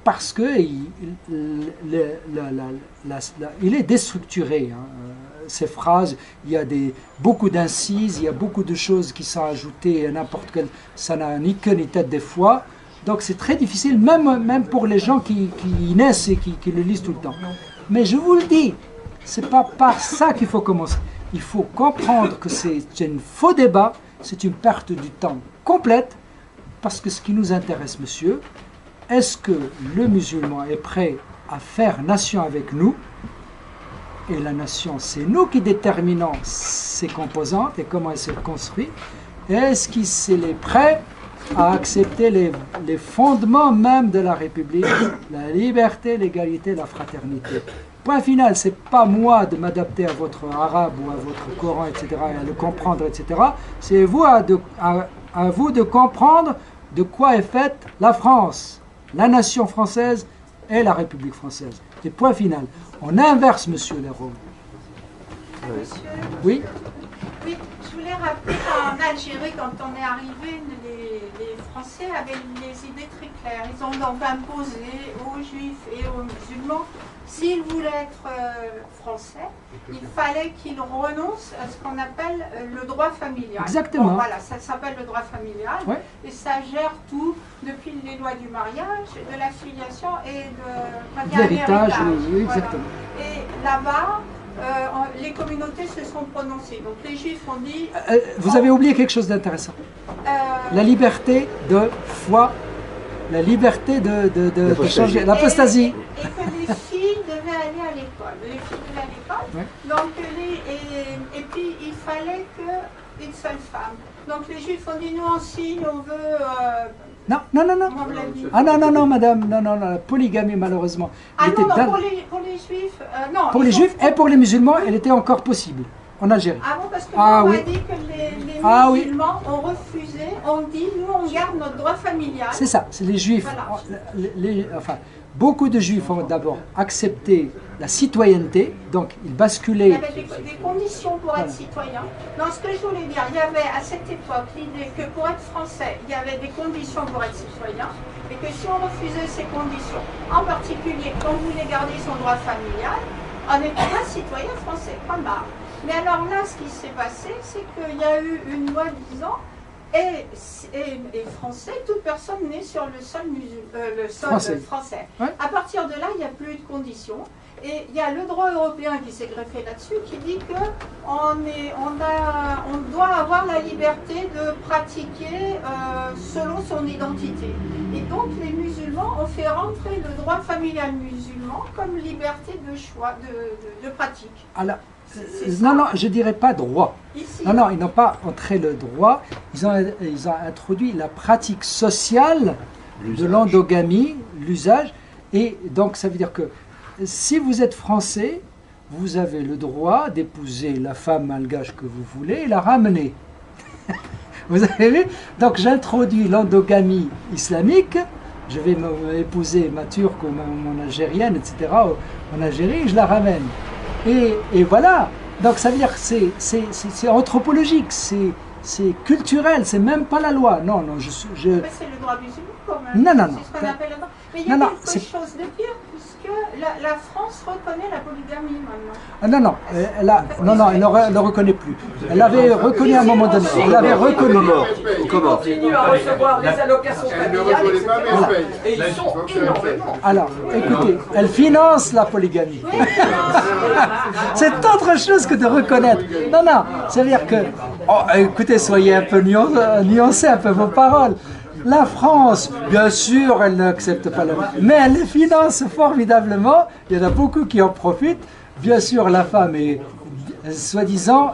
parce qu'il est déstructuré. Hein. Ces phrases, il y a beaucoup d'incises, il y a beaucoup de choses qui sont ajoutées, n'importe quel... Ça n'a ni queue ni tête des fois. Donc c'est très difficile, même pour les gens qui naissent et qui le lisent tout le temps. Mais je vous le dis, c'est pas par ça qu'il faut commencer. Il faut comprendre que c'est un faux débat, c'est une perte du temps complète, parce que ce qui nous intéresse, monsieur, est-ce que le musulman est prêt à faire nation avec nous? Et la nation, c'est nous qui déterminons ses composantes et comment elle se construit. Est-ce qu'il est prêt à accepter les fondements même de la République, la liberté, l'égalité, la fraternité? Point final, c'est pas moi de m'adapter à votre arabe ou à votre Coran, etc., et à le comprendre, etc. C'est à vous de comprendre de quoi est faite la France, la nation française et la République française. Et point final. On inverse, monsieur les rôles. Monsieur, oui. Oui, je voulais rappeler qu'en Algérie, quand on est arrivé, les Français avaient les idées très claires. Ils ont donc imposé aux Juifs et aux musulmans, s'ils voulaient être français, il fallait qu'ils renoncent à ce qu'on appelle le droit familial. Exactement. Bon, voilà, ça s'appelle le droit familial, ouais. Et ça gère tout, depuis les lois du mariage, de la filiation et de l'héritage. Oui, exactement. Voilà. Et là-bas, les communautés se sont prononcées. Donc les Juifs ont dit... vous avez oublié quelque chose d'intéressant. La liberté de foi, la liberté de changer, l'apostasie. Et que les filles devaient aller à l'école. Les filles devaient à l'école. Ouais. Donc, et puis il fallait qu'une seule femme. Donc les Juifs ont dit, nous aussi, on veut... Non. Ah non, madame, non, la polygamie, malheureusement. Ah non, pour les Juifs, non. Pour les Juifs et pour les musulmans, elle était encore possible, en Algérie. Ah bon, parce que on m'a dit que les musulmans ont refusé, ont dit, nous, on garde notre droit familial. C'est ça, c'est les Juifs. Voilà. Enfin, beaucoup de Juifs ont d'abord accepté la citoyenneté, donc ils basculaient... Il y avait des conditions pour être citoyen. Non, ce que je voulais dire, il y avait à cette époque l'idée que pour être français, il y avait des conditions pour être citoyen, et que si on refusait ces conditions, en particulier quand on voulait garder son droit familial, on n'était pas citoyen français, pas marre. Mais alors là, ce qui s'est passé, c'est qu'il y a eu une loi disant et français, toute personne née sur le sol français. Ouais. À partir de là, il n'y a plus de conditions. Et il y a le droit européen qui s'est greffé là-dessus, qui dit qu'on doit avoir la liberté de pratiquer selon son identité. Et donc les musulmans ont fait rentrer le droit familial musulman comme liberté de choix, de pratique. Alors, non, je ne dirais pas droit. Ici, non, ils n'ont pas entré le droit, ils ont introduit la pratique sociale de l'endogamie, l'usage, et donc ça veut dire que si vous êtes français, vous avez le droit d'épouser la femme malgache que vous voulez et la ramener. Vous avez vu? Donc j'introduis l'endogamie islamique, je vais épouser ma turque ou mon algérienne, etc. en Algérie, et je la ramène. Et voilà, donc ça veut dire que c'est anthropologique, c'est culturel, c'est même pas la loi. Non, non, C'est le droit musulman quand même. Non, non, non. C'est ce qu'on appelle le droit. Mais il y a quelque chose de pire, puisque la France reconnaît la polygamie maintenant. Ah non, non, elle ne le reconnaît plus. Elle l'avait reconnu à un moment donné. Elle l'avait reconnu. Ils continuent à recevoir les allocations familiales, etc. Et ils sont énormément. Alors, écoutez, elle finance la polygamie. C'est autre chose que de reconnaître. Non, non, ça veut dire que... Oh, écoutez, soyez un peu nuancez un peu vos paroles. La France, bien sûr, elle n'accepte pas la... Mais elle les finance formidablement. Il y en a beaucoup qui en profitent. Bien sûr, la femme est soi-disant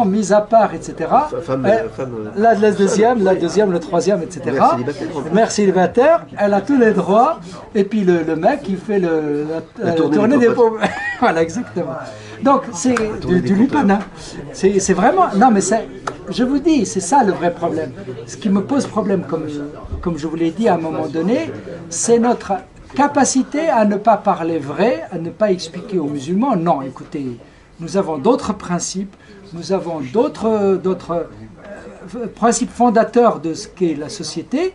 mise à part, etc. La deuxième, le troisième, etc. Mère célibataire, elle a tous les droits. Et puis le mec, il fait la tournée des pauvres. Voilà, exactement. Donc, c'est du lupanin. C'est vraiment... Non, mais je vous dis, c'est ça le vrai problème. Ce qui me pose problème, comme je vous l'ai dit à un moment donné, c'est notre capacité à ne pas parler vrai, à ne pas expliquer aux musulmans, non, écoutez, nous avons d'autres principes, nous avons d'autres principes fondateurs de ce qu'est la société,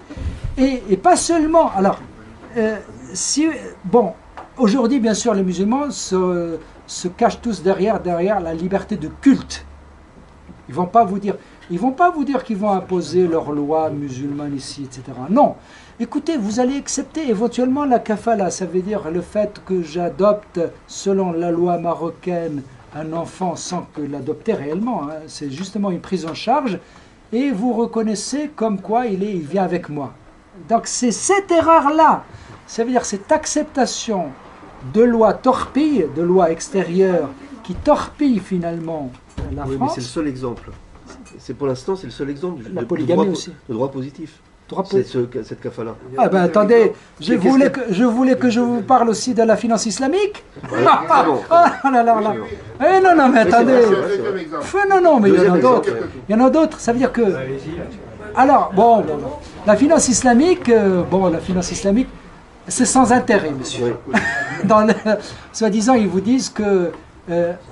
et pas seulement... Alors, bon, aujourd'hui, bien sûr, les musulmans se cachent tous derrière la liberté de culte. Ils vont pas vous dire qu'ils vont imposer leurs lois musulmanes ici, etc. Non. Écoutez, vous allez accepter éventuellement la kafala, ça veut dire le fait que j'adopte, selon la loi marocaine, un enfant sans que l'adopter réellement. Hein. C'est justement une prise en charge, et vous reconnaissez comme quoi il vient avec moi. Donc c'est cette erreur-là, ça veut dire cette acceptation de lois torpilles, de lois extérieures, qui torpillent finalement la France. Mais c'est le seul exemple. Pour l'instant, c'est le seul exemple de droit positif. Cette kafala. Ah ben attendez, je voulais que je vous parle aussi de la finance islamique. Non, mais attendez. Non, mais il y en a d'autres. Il y en a d'autres, ça veut dire que... Alors, bon, la finance islamique, c'est sans intérêt, monsieur. Soi-disant, ils vous disent que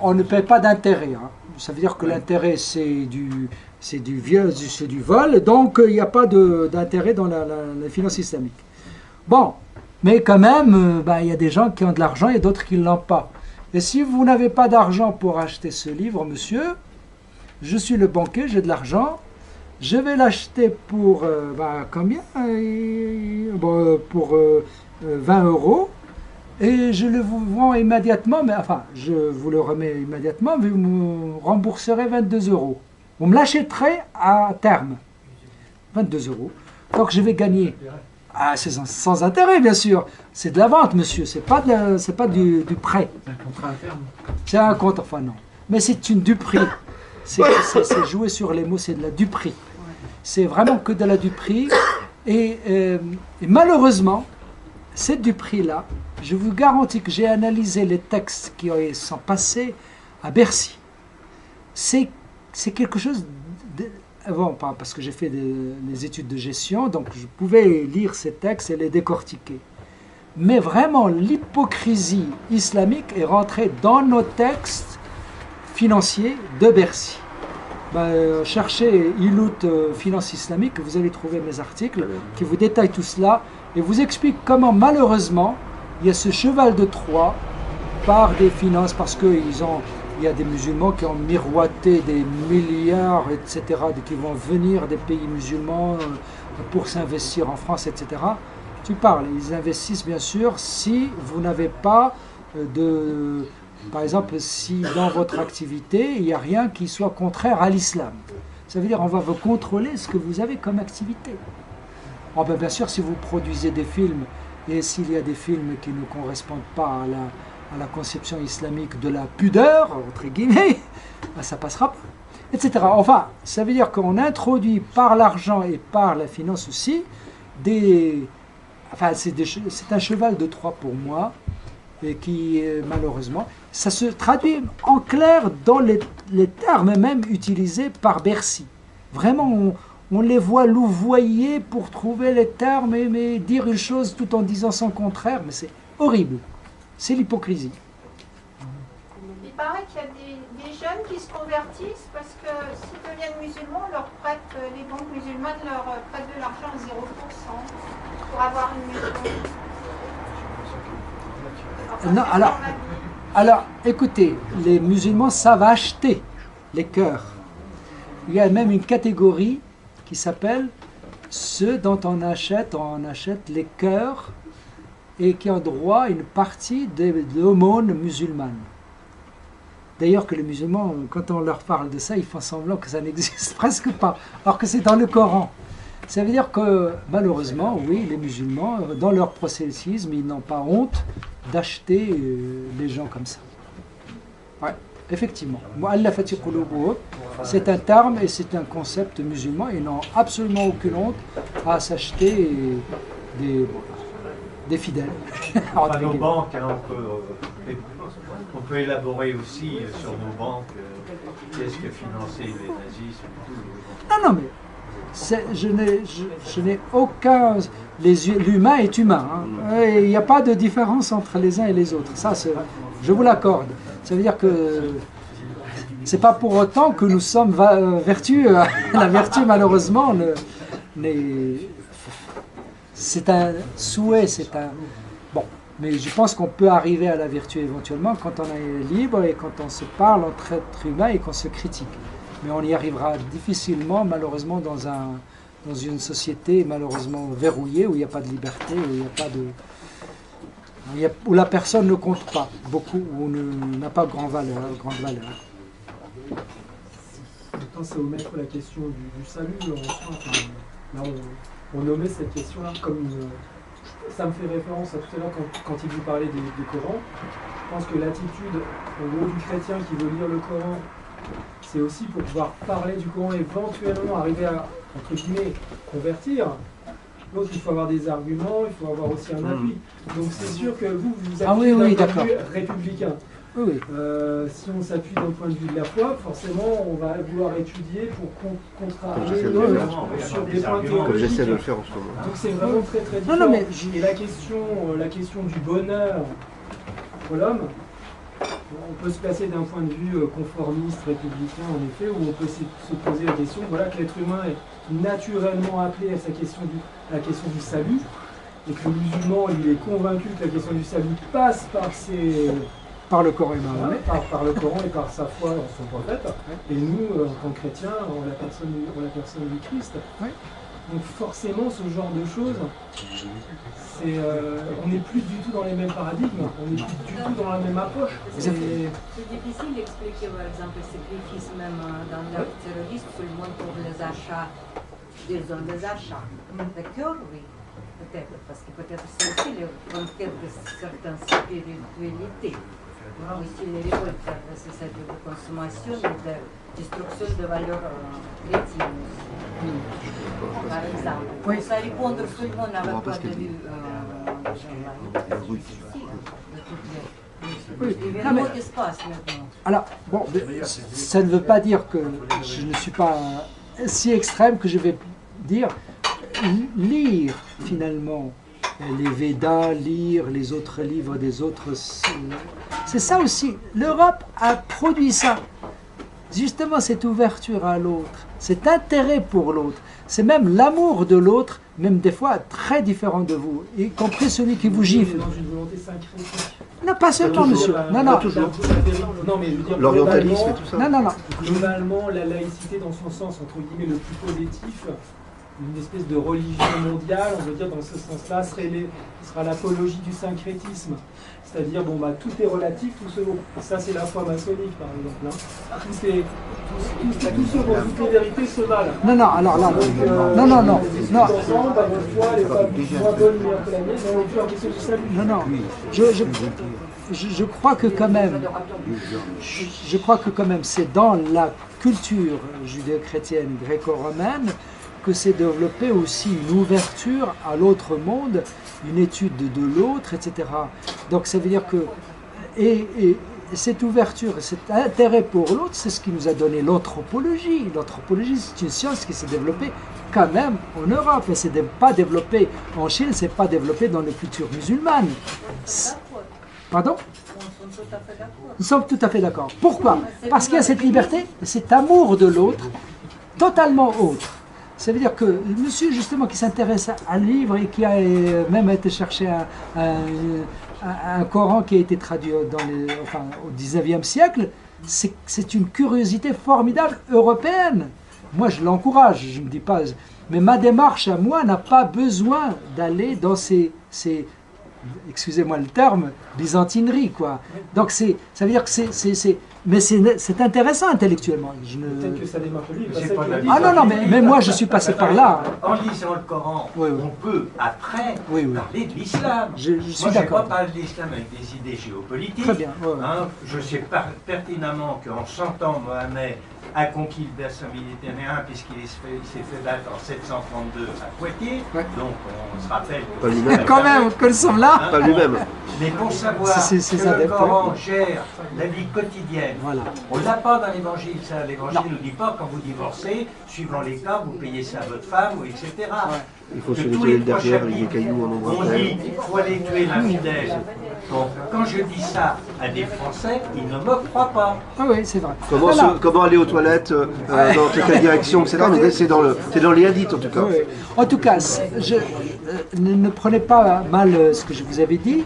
on ne paie pas d'intérêt. Hein. Ça veut dire que l'intérêt, c'est du vol, donc il n'y a pas d'intérêt dans la finance islamique. Bon, mais quand même, il y a des gens qui ont de l'argent et d'autres qui ne l'ont pas. Et si vous n'avez pas d'argent pour acheter ce livre, monsieur, je suis le banquier, j'ai de l'argent, je vais l'acheter pour combien? Pour 20 €. Et je le vous vends immédiatement, je vous le remets immédiatement, mais vous me rembourserez 22 €. Vous me l'achèterez à terme. 22 €. Donc je vais gagner. Ah, c'est sans intérêt, bien sûr. C'est de la vente, monsieur. C'est pas du prêt. C'est un contrat à terme. C'est un contrat, enfin non. Mais c'est du prix. C'est jouer sur les mots, c'est de la du prix. C'est vraiment que de la du prix. Et malheureusement, c'est du prix-là. Je vous garantis que j'ai analysé les textes qui sont passés à Bercy. C'est quelque chose bon, parce que j'ai fait des études de gestion, donc je pouvais lire ces textes et les décortiquer. Mais vraiment, l'hypocrisie islamique est rentrée dans nos textes financiers de Bercy. Cherchez Ilout Finance Islamique, vous allez trouver mes articles qui vous détaillent tout cela et vous expliquent comment, malheureusement, il y a ce cheval de Troie par des finances, parce qu'il y a des musulmans qui ont miroité des milliards, etc., qui vont venir des pays musulmans pour s'investir en France, etc. Tu parles, ils investissent bien sûr si vous n'avez pas par exemple, si dans votre activité, il n'y a rien qui soit contraire à l'islam. Ça veut dire on va vous contrôler ce que vous avez comme activité. Bien sûr, si vous produisez des films, et s'il y a des films qui ne correspondent pas à la conception islamique de la pudeur, entre guillemets, ça passera pas, etc. Enfin, ça veut dire qu'on introduit par l'argent et par la finance aussi c'est un cheval de Troie pour moi, et qui, malheureusement, ça se traduit en clair dans les termes même utilisés par Bercy. Vraiment, on les voit louvoyer pour trouver les termes, mais dire une chose tout en disant son contraire, mais c'est horrible. C'est l'hypocrisie. Il paraît qu'il y a des jeunes qui se convertissent parce que s'ils deviennent musulmans, on leur prête, les banques musulmanes leur prêtent de l'argent à 0% pour avoir une maison. Enfin, Non, alors, écoutez, les musulmans savent acheter les cœurs. Il y a même une catégorie qui s'appelle ceux dont on achète les cœurs et qui ont droit à une partie de l'aumône musulmane. D'ailleurs que les musulmans, quand on leur parle de ça, ils font semblant que ça n'existe presque pas, alors que c'est dans le Coran. Ça veut dire que, malheureusement, oui, les musulmans, dans leur prosélytisme, ils n'ont pas honte d'acheter les gens comme ça. Ouais, effectivement. Mu'allafati qulubuhum, c'est un terme et c'est un concept musulman. Ils n'ont absolument aucune honte à s'acheter des fidèles. Enfin, nos banques, hein, on peut élaborer aussi sur nos banques qu'est-ce que finançait les nazistes. Non, mais je n'ai aucun... L'humain est humain. Hein. Il n'y a pas de différence entre les uns et les autres. Ça, je vous l'accorde. Ça veut dire que c'est pas pour autant que nous sommes vertueux. La vertu, malheureusement, c'est un souhait, c'est un... Bon, mais je pense qu'on peut arriver à la vertu éventuellement quand on est libre et quand on se parle entre êtres humains et qu'on se critique. Mais on y arrivera difficilement, malheureusement, dans une société malheureusement verrouillée, où il n'y a pas de liberté, où il n'y a pas de... où la personne ne compte pas beaucoup, où on n'a pas grande valeur. Maintenant, c'est omettre la question du salut. Là, on nommait cette question-là comme une... Ça me fait référence à tout à l'heure quand il vous parlait du Coran. Je pense que l'attitude, en gros, du chrétien qui veut lire le Coran, c'est aussi pour pouvoir parler du Coran, éventuellement arriver à, entre guillemets, convertir. Donc il faut avoir des arguments, il faut avoir aussi un appui. Donc c'est sûr que vous appuyez d'un point de vue républicain. Oui. Si on s'appuie d'un point de vue de la foi, forcément on va vouloir étudier pour contrarier sur des points théologiques. Comme j'essaie de le faire en ce moment. Donc c'est vraiment très très différent. Non, mais et la question du bonheur pour l'homme, on peut se placer d'un point de vue conformiste, républicain en effet, où on peut se poser la question, voilà, que l'être humain est naturellement appelé à la question du salut, et que le musulman il est convaincu que la question du salut passe par le Coran par le Coran et par sa foi en son prophète, et nous, en tant que chrétiens, en la personne du Christ. Oui. Donc forcément, ce genre de choses, on n'est plus du tout dans les mêmes paradigmes, on n'est plus du tout dans la même approche. C'est difficile d'expliquer, par exemple, le sacrifice même dans l'acte terroriste, seulement pour les achats, des zones des achats. Le cœur, oui, peut-être, parce que peut-être c'est aussi le conquête de certaines spiritualités. Aussi les révoltes, c'est ça de consommation et de destruction de valeurs chrétiennes. Par exemple. Oui. Ça répondre seulement à votre point de vue l'événement qui se passe maintenant. Alors, bon, ça ne veut pas dire que je ne suis pas si extrême que je vais dire lire finalement les Védas, lire les autres livres des autres. C'est ça aussi. L'Europe a produit ça. Justement, cette ouverture à l'autre, cet intérêt pour l'autre, c'est même l'amour de l'autre, même des fois très différent de vous, y compris celui qui vous gifle. Dans une volonté syncrétique. Non, pas seulement, monsieur. Non, non. Non, mais je veux dire, l'orientalisme et tout ça. Non. Globalement, la laïcité dans son sens, entre guillemets, le plus positif, une espèce de religion mondiale, on veut dire dans ce sens-là, sera l'apologie du syncrétisme. C'est-à-dire, bon, bah, tout est relatif, tout se vaut. Ça, c'est la foi maçonnique, par exemple. Hein. Tout se vaut, toutes les vérités se valent. Non, alors là, non. Ensemble, bah, votre foi, elle n'est pas moins bonne, meilleure que la mienne, mais on est plus en question du salut. Non. Je crois que quand même, c'est dans la culture judéo-chrétienne gréco-romaine que s'est développée aussi une ouverture à l'autre monde, une étude de l'autre, etc. Donc ça veut dire que et cette ouverture, cet intérêt pour l'autre, c'est ce qui nous a donné l'anthropologie. L'anthropologie, c'est une science qui s'est développée quand même en Europe. Et c'est pas développé en Chine, c'est pas développé dans les cultures musulmanes. Pardon? Nous sommes tout à fait d'accord. Pourquoi? Parce qu'il y a cette liberté, cet amour de l'autre, totalement autre. Ça veut dire que le monsieur, justement, qui s'intéresse à un livre et qui a même été chercher un Coran qui a été traduit au 19e siècle, c'est une curiosité formidable européenne. Moi, je l'encourage, je ne me dis pas... Mais ma démarche à moi n'a pas besoin d'aller dans ces excusez-moi le terme, byzantinerie, quoi. Donc ça veut dire que mais c'est intéressant intellectuellement. Peut-être que ça démarre lui. Ah non, mais moi je suis passé par là. En lisant le Coran, oui. On peut après parler de l'islam. Je suis moi, d'accord. Je ne pas parler de l'islam avec des idées géopolitiques. Très bien. Je sais pertinemment qu'en 100 ans, Mohamed a conquis le bassin méditerranéen puisqu'il s'est fait battre en 732 à Poitiers. Donc on se rappelle que quand même, que nous sommes là. Pas lui-même. Mais pour savoir que le Coran gère la vie quotidienne, on ne l'a pas dans l'évangile. L'évangile ne nous dit pas quand vous divorcez, suivant les cas, vous payez ça à votre femme, etc. Il faut se nettoyer le derrière avec des cailloux en ombre. On dit qu'il faut aller tuer l'infidèle. Donc, quand je dis ça à des Français, ils ne me croient pas. Ah oui, c'est vrai. Comment aller aux toilettes, dans quelle direction, etc. Mais c'est dans les hadiths, en tout cas. Oui. En tout cas, ne prenez pas mal ce que je vous avais dit.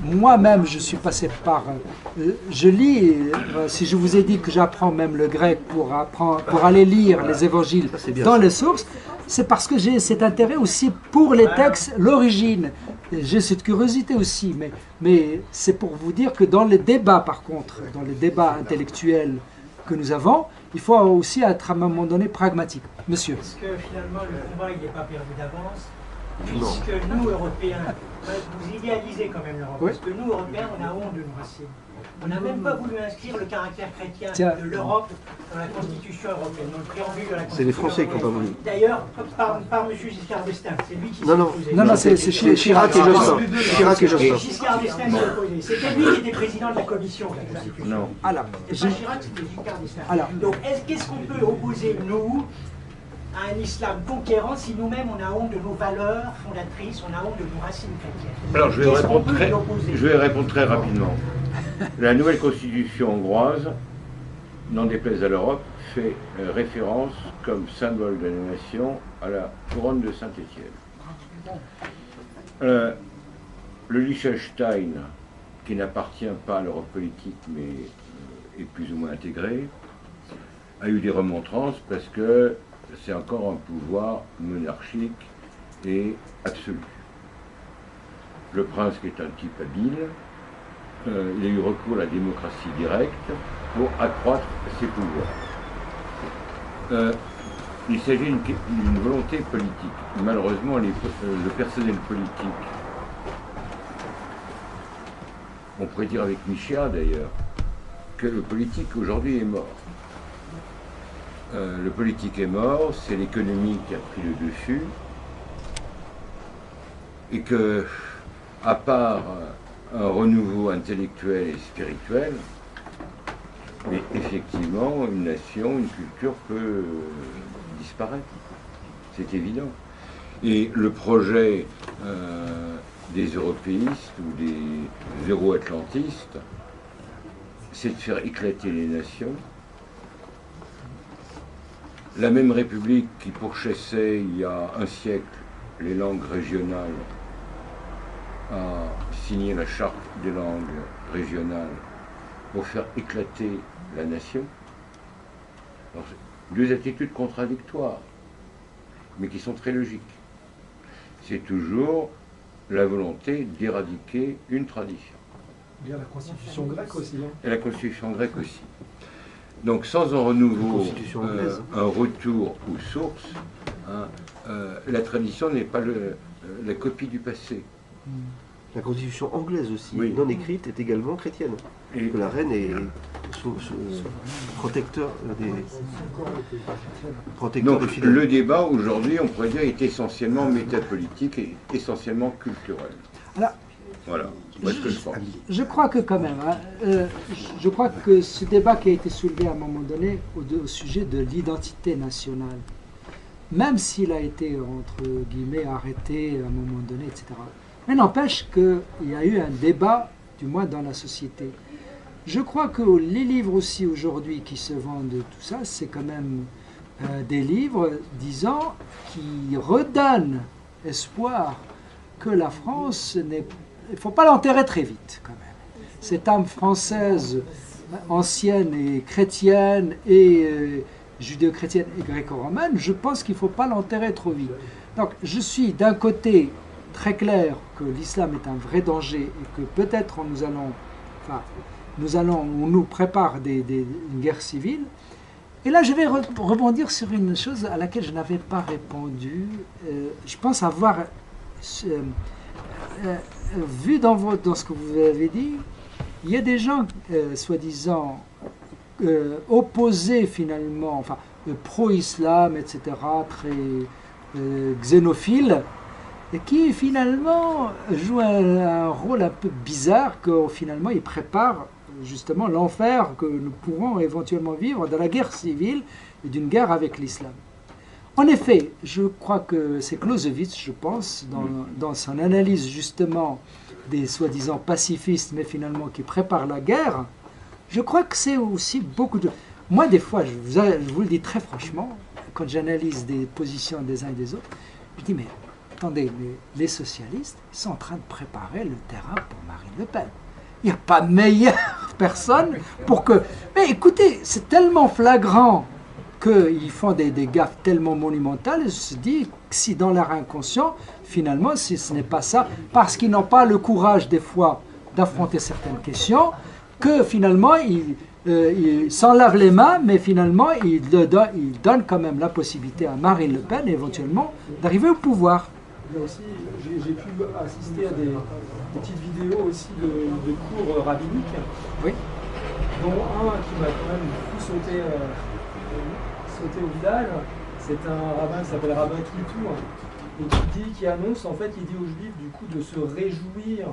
Moi-même, je suis passé par... je lis, si je vous ai dit que j'apprends même le grec pour aller lire les évangiles dans les sources, c'est parce que j'ai cet intérêt aussi pour les textes, l'origine. J'ai cette curiosité aussi, mais c'est pour vous dire que dans les débats, par contre, dans les débats intellectuels que nous avons, il faut aussi être à un moment donné pragmatique. Monsieur. Est-ce que finalement le combat n'est pas perdu d'avance, puisque nous, Européens, vous idéalisez quand même l'Europe, parce que nous, Européens, on a honte de nos racines. On n'a même pas voulu inscrire le caractère chrétien de l'Europe dans la Constitution européenne, dans le préambule de la Constitution. C'est les Français qui n'ont pas voulu. D'ailleurs, par M. Giscard d'Estaing, c'est lui qui s'est opposé. Non, c'est Chirac et Jospin. Giscard d'Estaing s'est opposé. C'était lui qui était président de la commission de la Constitution. Non. Alors, c'est pas Chirac, c'était Giscard d'Estaing. Donc, qu'est-ce qu'on peut opposer, nous, à un islam conquérant si nous-mêmes on a honte de nos valeurs fondatrices, on a honte de nos racines chrétiennes? Alors je vais répondre très rapidement. La nouvelle constitution hongroise, n'en déplaise à l'Europe, fait référence comme symbole de la nation à la couronne de Saint-Étienne. Le Liechtenstein, qui n'appartient pas à l'Europe politique mais est plus ou moins intégré, a eu des remontrances parce que c'est encore un pouvoir monarchique et absolu. Le prince, qui est un type habile, il a eu recours à la démocratie directe pour accroître ses pouvoirs. Il s'agit d'une volonté politique. Malheureusement, le personnel politique, on pourrait dire avec Michéa d'ailleurs, que le politique aujourd'hui est mort. Le politique est mort, c'est l'économie qui a pris le dessus, et que, à part un renouveau intellectuel et spirituel, mais effectivement, une nation, une culture peut disparaître. C'est évident. Et le projet des européistes ou des euro-atlantistes, c'est de faire éclater les nations. La même République qui pourchassait il y a un siècle les langues régionales a signé la charte des langues régionales pour faire éclater la nation. Alors, deux attitudes contradictoires, mais qui sont très logiques. C'est toujours la volonté d'éradiquer une tradition. Il y a la constitution grecque aussi. Hein. Et la constitution grecque aussi. Donc sans un renouveau, un retour aux sources, la tradition n'est pas la copie du passé. La constitution anglaise aussi, Oui. non écrite, est également chrétienne. Et- Que la reine est protecteur Donc des fidèles. le débat aujourd'hui, on pourrait dire, est essentiellement métapolitique et essentiellement culturel. Alors, Voilà, moi ce que je pense. je crois que quand même, hein, je crois que ce débat qui a été soulevé à un moment donné au sujet de l'identité nationale, même s'il a été, entre guillemets, arrêté à un moment donné, etc., mais n'empêche qu'il y a eu un débat, du moins dans la société. Je crois que les livres aussi aujourd'hui qui se vendent, tout ça, c'est quand même des livres, disons, qui redonnent espoir que la France n'est... Il ne faut pas l'enterrer très vite, quand même. Cette âme française, ancienne et chrétienne, et judéo-chrétienne et gréco-romaine, je pense qu'il ne faut pas l'enterrer trop vite. Donc, je suis d'un côté très clair que l'islam est un vrai danger et que peut-être on nous prépare une guerre civile. Et là, je vais rebondir sur une chose à laquelle je n'avais pas répondu. Je pense avoir vu dans ce que vous avez dit, il y a des gens, soi-disant, opposés finalement, enfin, pro-islam, etc., très xénophiles, et qui finalement jouent un rôle un peu bizarre, que finalement ils préparent justement l'enfer que nous pourrons éventuellement vivre de la guerre civile et d'une guerre avec l'islam. En effet, je crois que c'est Clausewitz, je pense, dans son analyse justement des soi-disant pacifistes, mais finalement qui préparent la guerre, je crois que c'est aussi beaucoup de... Moi, des fois, je vous le dis très franchement, quand j'analyse des positions des uns et des autres, je dis, mais attendez, les socialistes sont en train de préparer le terrain pour Marine Le Pen. Il n'y a pas meilleure personne pour que... Mais écoutez, c'est tellement flagrant qu'ils font des gaffes tellement monumentales, je se dis que si dans leur inconscient, finalement, si ce n'est pas ça, parce qu'ils n'ont pas le courage des fois d'affronter certaines questions, que finalement, ils s'en lavent les mains, mais finalement, ils donnent quand même la possibilité à Marine Le Pen, éventuellement, d'arriver au pouvoir. Il y a aussi, j'ai pu assister à des petites vidéos aussi de cours rabbiniques, oui, dont un qui m'a quand même beaucoup sauté au visage. C'est un rabbin qui s'appelle Rabbin Toutou, et qui annonce, en fait, il dit aux Juifs du coup de se réjouir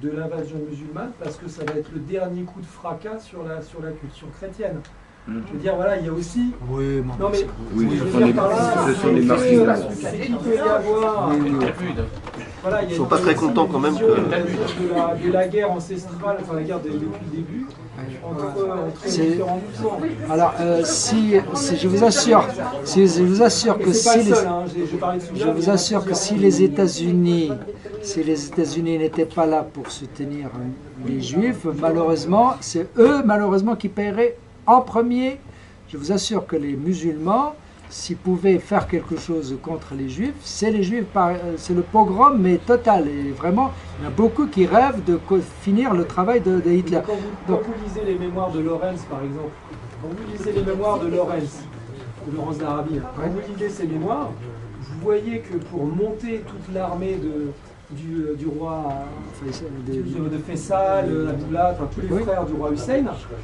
de l'invasion musulmane parce que ça va être le dernier coup de fracas sur la culture chrétienne. Je veux dire, voilà, il y a aussi... Oui, non, mais oui, ce sont des marques. Il peut y avoir... Voilà, ils ne sont pas très contents quand même que... de la guerre ancestrale, enfin la guerre depuis le début, entre les différents mouvements. Alors, si je vous assure que si les États-Unis n'étaient pas là pour soutenir les Juifs, malheureusement, c'est eux qui paieraient en premier. Je vous assure que les musulmans, s'ils pouvaient faire quelque chose contre les Juifs, c'est les Juifs, c'est le pogrom, mais total. Et vraiment, il y en a beaucoup qui rêvent de finir le travail de Hitler. Quand vous lisez les mémoires de Lorenz, par exemple, quand vous lisez les mémoires de Lorenz d'Arabie, quand vous lisez ces mémoires, vous voyez que pour monter toute l'armée du roi de Faisal, Abdullah, enfin, tous les frères du roi Hussein,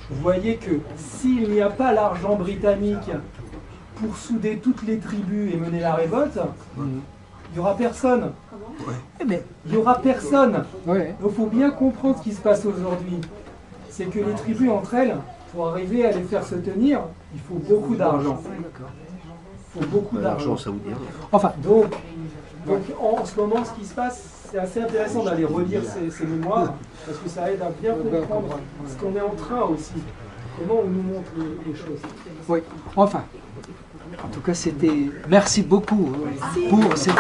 vous voyez que s'il n'y a pas l'argent britannique pour souder toutes les tribus et mener la révolte, il n'y aura personne. Il n'y aura personne. Donc il faut bien comprendre ce qui se passe aujourd'hui. C'est que les tribus entre elles, pour arriver à les faire se tenir, il faut beaucoup d'argent. Il faut beaucoup d'argent. Enfin, donc en ce moment, ce qui se passe, c'est assez intéressant d'aller relire ces mémoires, parce que ça aide à bien comprendre ce qu'on est en train aussi, comment on nous montre les choses. Oui, enfin, en tout cas, c'était... Merci beaucoup pour cette...